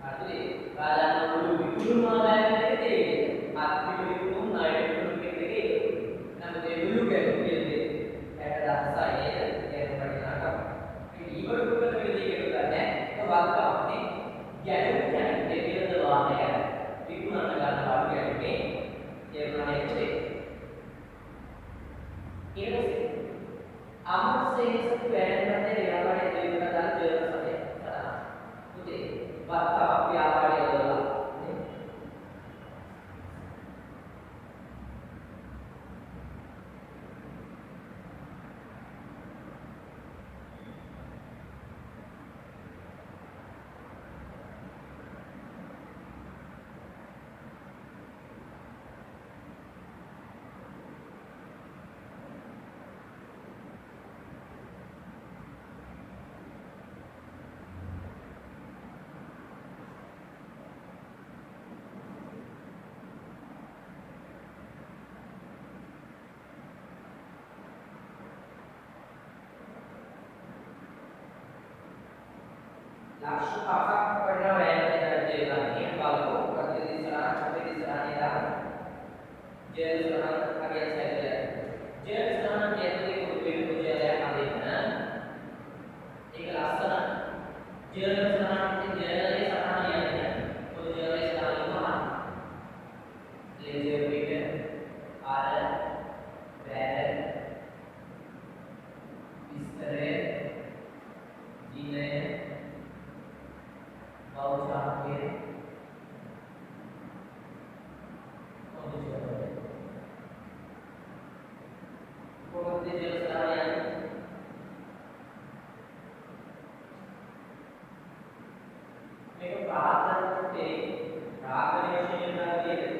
හරිද රාජාන මුළු විකුණුමා බෑග් එකේ අත්පිට විකුණුම් ණයට විකුණුම් දෙකේ නම් ඒ මුළු ගැනුමේ 60000යි නේද ඒක වටිනාකම මේ ඊවර දුකට වෙදී කියලා නෑ ඒක වාක්‍යන්නේ ගැනුම කියන්නේ දෙවියන්ද වාහනය විකුණන්න ගන්න වාක්‍ය ගැනුමේ ඒ ප්‍රමාණය ඊළඟට අමසේසතු වැරද්දේ ව්‍යාපාරයේ දෙවියන්ට දාන ජීවන සමය උදේ වාර්තා ව්‍යාපාරයේ වල ලක්ෂ 5ක් වටිනා වැයකට දර්ජය ගන්නේ බලකෝ ප්‍රතිදිසරණ ප්‍රතිදිසරණේ දාන ජෙල් සරණ හරියට සැදලා ජෙල් සරණ කියන්නේ කුරුපේ කුජලයක් අදින්න ඒක ලස්සන ජෙල් සරණ ජෙලේ සරණ කියන්නේ කුජලේ සරණ මහා ලේජර් පිට ආර වැය විස්තරේ දිනේ बाउचाके कोणते जलसाय මේක ප්‍රාර්ථනාවේ රාගණීයතාවයේ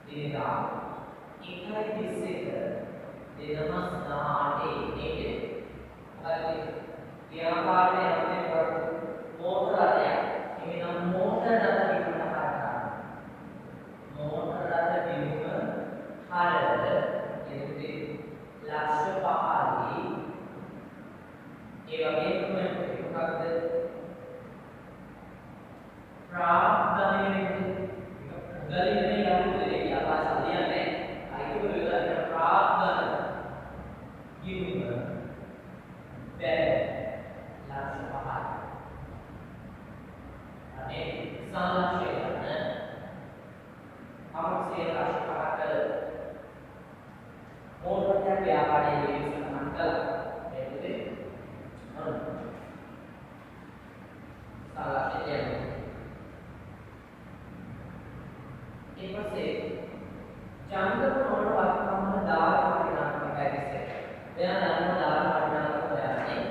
එනිසා 1.21 2018 නේද හරි व्यापारයේ අපේ මෝටර රථයක් එනම් මෝටර රථ විකුණන කාර්යය මෝටර රථ විකුණන කාර්යය එන්නේ ලක්ෂ 5යි ඒ වගේම මොකක්ද ප්‍රාප්තනේ ගලිනේ යන්නේ ආවාස අධ්‍යයනයේ අයිතිව විවරණ ප්‍රාප්තන විකුණන බැහැ සංලක්ෂණය අමසේ රාශිපාත මෝටර ව්‍යාපාරයේ විශේෂ මණ්ඩල එන්නේ සංලක්ෂණය ඊපස්සේ චන්ද්‍රම නෝන වර්තමාන දාන වටිනාකම පැතිසේ එයා නම් දාන වටිනාකම කියන්නේ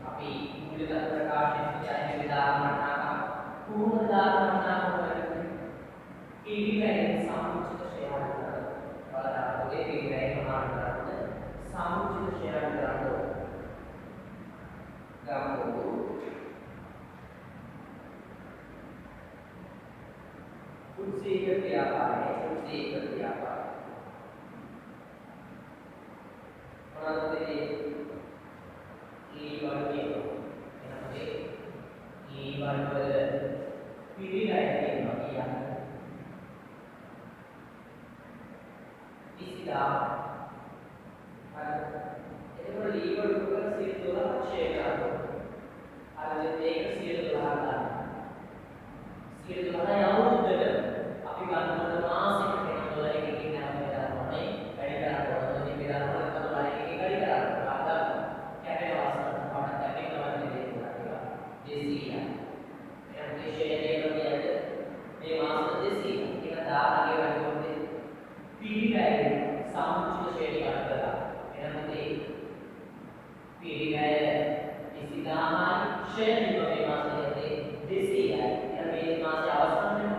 අපි මූලික ප්‍රකාශන කියන්නේ දාන වටිනාකම पूर्ण दान वटिनाकम पीढ़ी सामुचित शेयर पीढ़ी सामुचित शेयर ශ්‍රේණි වගේ මාසයේ 200යි. එන මේ මාසයේ අවසානයේ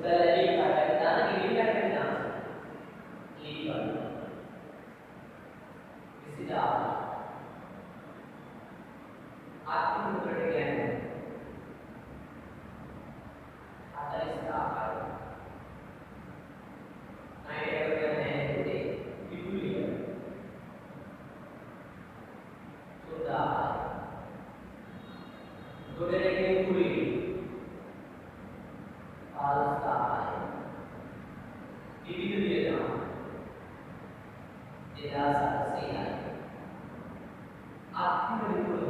udah lagi pada kita ini kan kita lipat istilah aku berdekan ada istilah naik berdekan itu dibuli sudah berdekan dibuli alsai dividu dia jangan tidak selesai aku berikut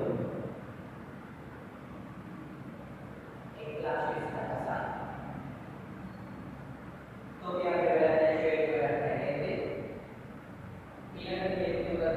ikhlas kata saya तो क्या कर रहे हैं share कर रहे हैं ये juga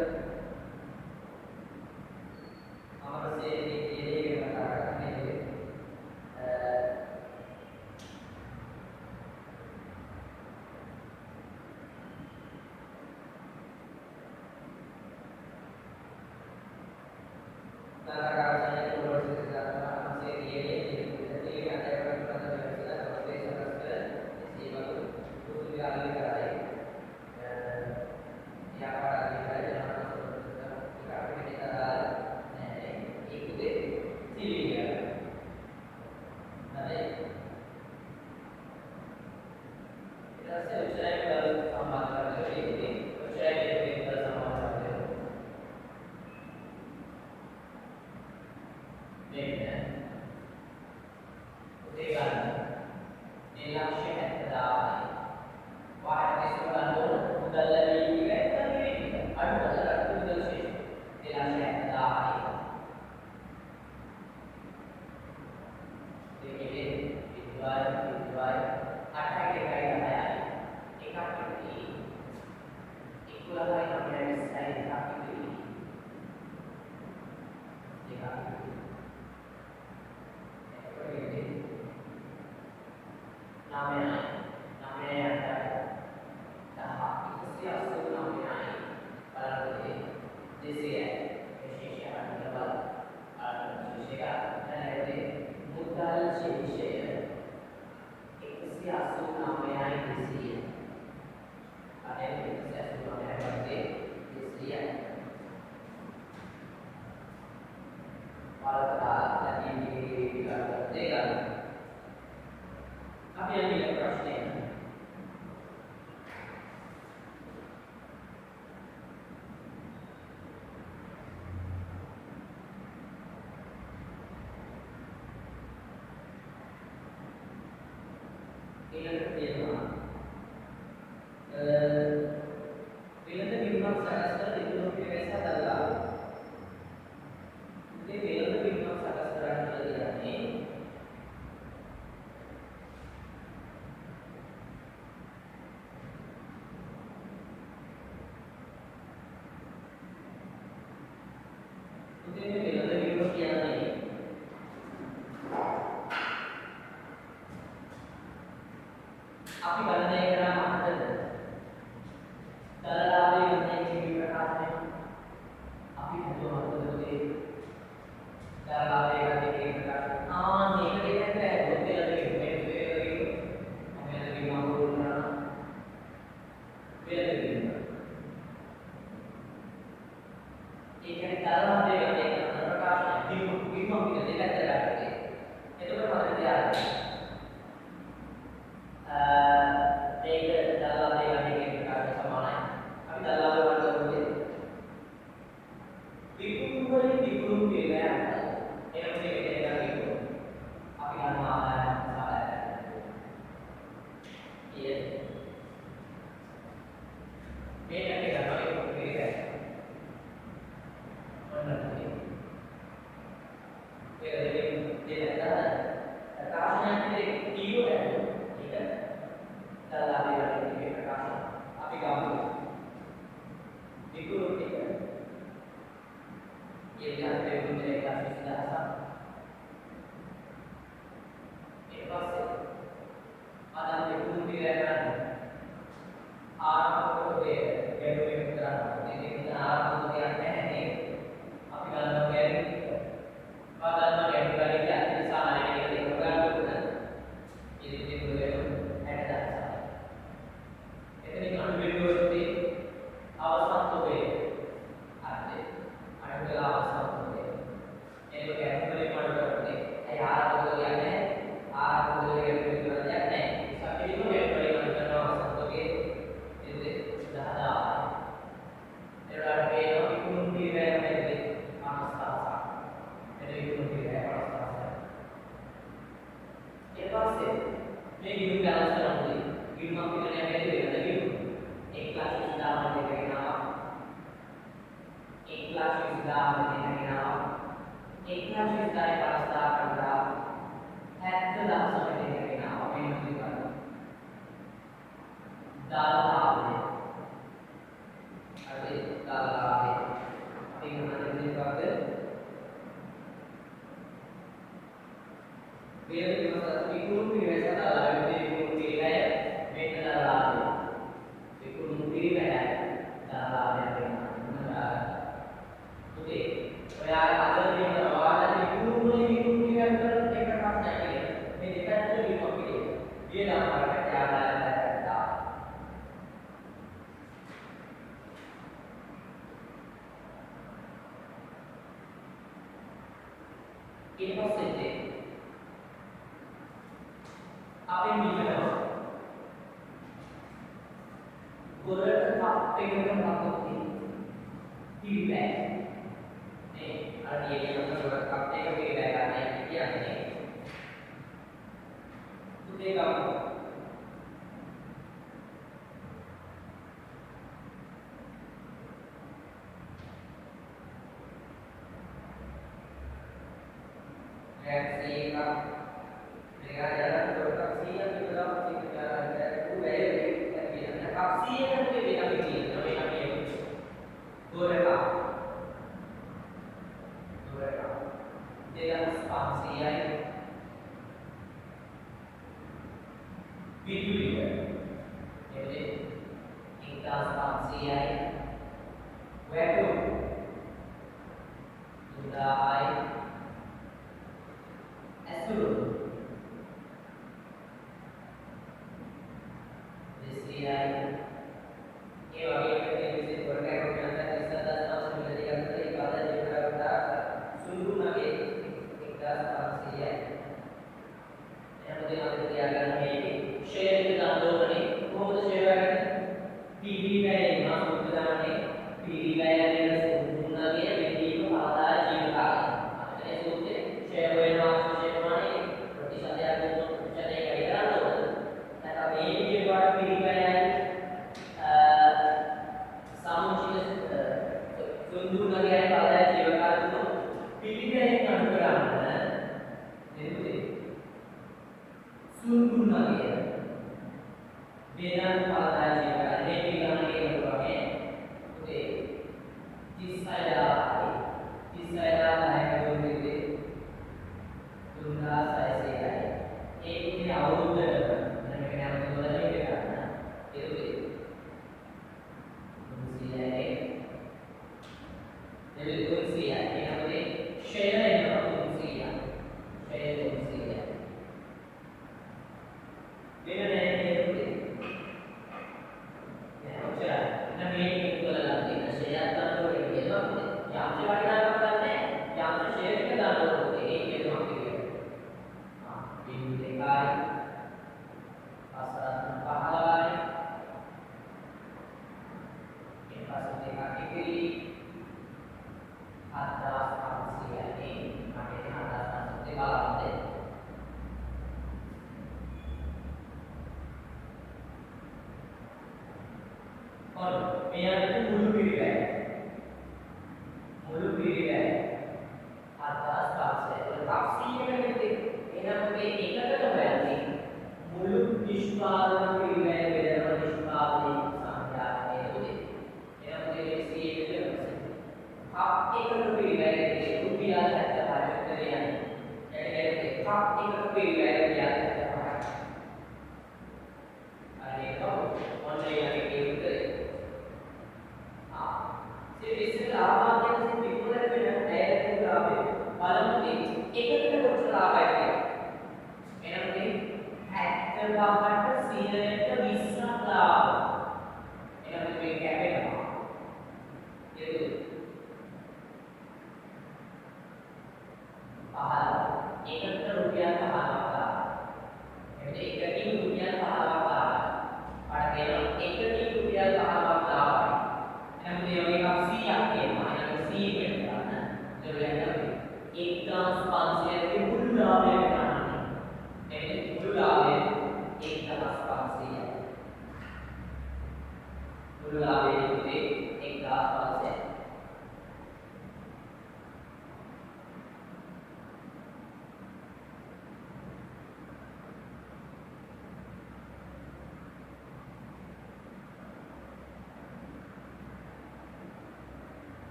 हमारे से ये बता रहे हैं ada yang මේ ගිණුම් බැලන්ස් කරන්න ඕනේ. ගිණුම් අපි කරන්නේ බැරි වෙනද ගිණුම්. 1 ක්ලාස් 20000 දෙක ගෙනාවා. 1 ක්ලාස් 20000 දෙක ගෙනාවා. 1 ක්ලාස් 20000 5000 කරලා 70000 දෙක ගෙනාවා. මේ මොකද කරන්නේ? දාලා ada dalam tinggal ini pada biar kita ikut biasa dalam ikut pilih beda dalam ikut pilih dalam yang benar oke saya ada yang ada ikut pilih mereka pasti ini kita itu ikut pilih dia dalam cara इनोसेंटे आप in metre गोरट आप pagan बात होती feedback ने और ये मतलब गोरट आप pagan feedback आने क्या है तो देखा reaksi dengan jalan bereaksi yang dalam jalan itu gaya dan aksi yang berbeda kecil namanya goreka dengan spaksi yang video jadi kita spaksi yang wedo sudah Azul Desriai ये वाली करके इसे वर्णन करके आता है इसका दास्तान समझने का तरीका है जो करता है सुंदर नागे एक दास्तान से है यहाँ मुझे नाम दिया गया है कि शेर के दांतों ने वो मुझे शेर है पीली का ये नाम मुझे नाम है पीली का ये सुंदर नागे बेटी को आधा जीव का आपने सोचे शेर हुए नाम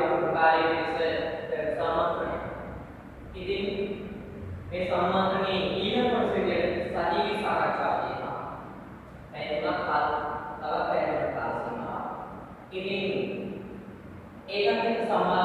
ප්‍රකාරයේ ලෙස සම්මාත්‍රණය. ඉතින් මේ සම්මාත්‍රණයේ ඊළඟ කොටසේ සජීවී සාකච්ඡාව තියෙනවා. එතනත් තවත් පැහැදිලි කරනවා. ඉතින් ඒකත් එක්ක සම්බන්ධ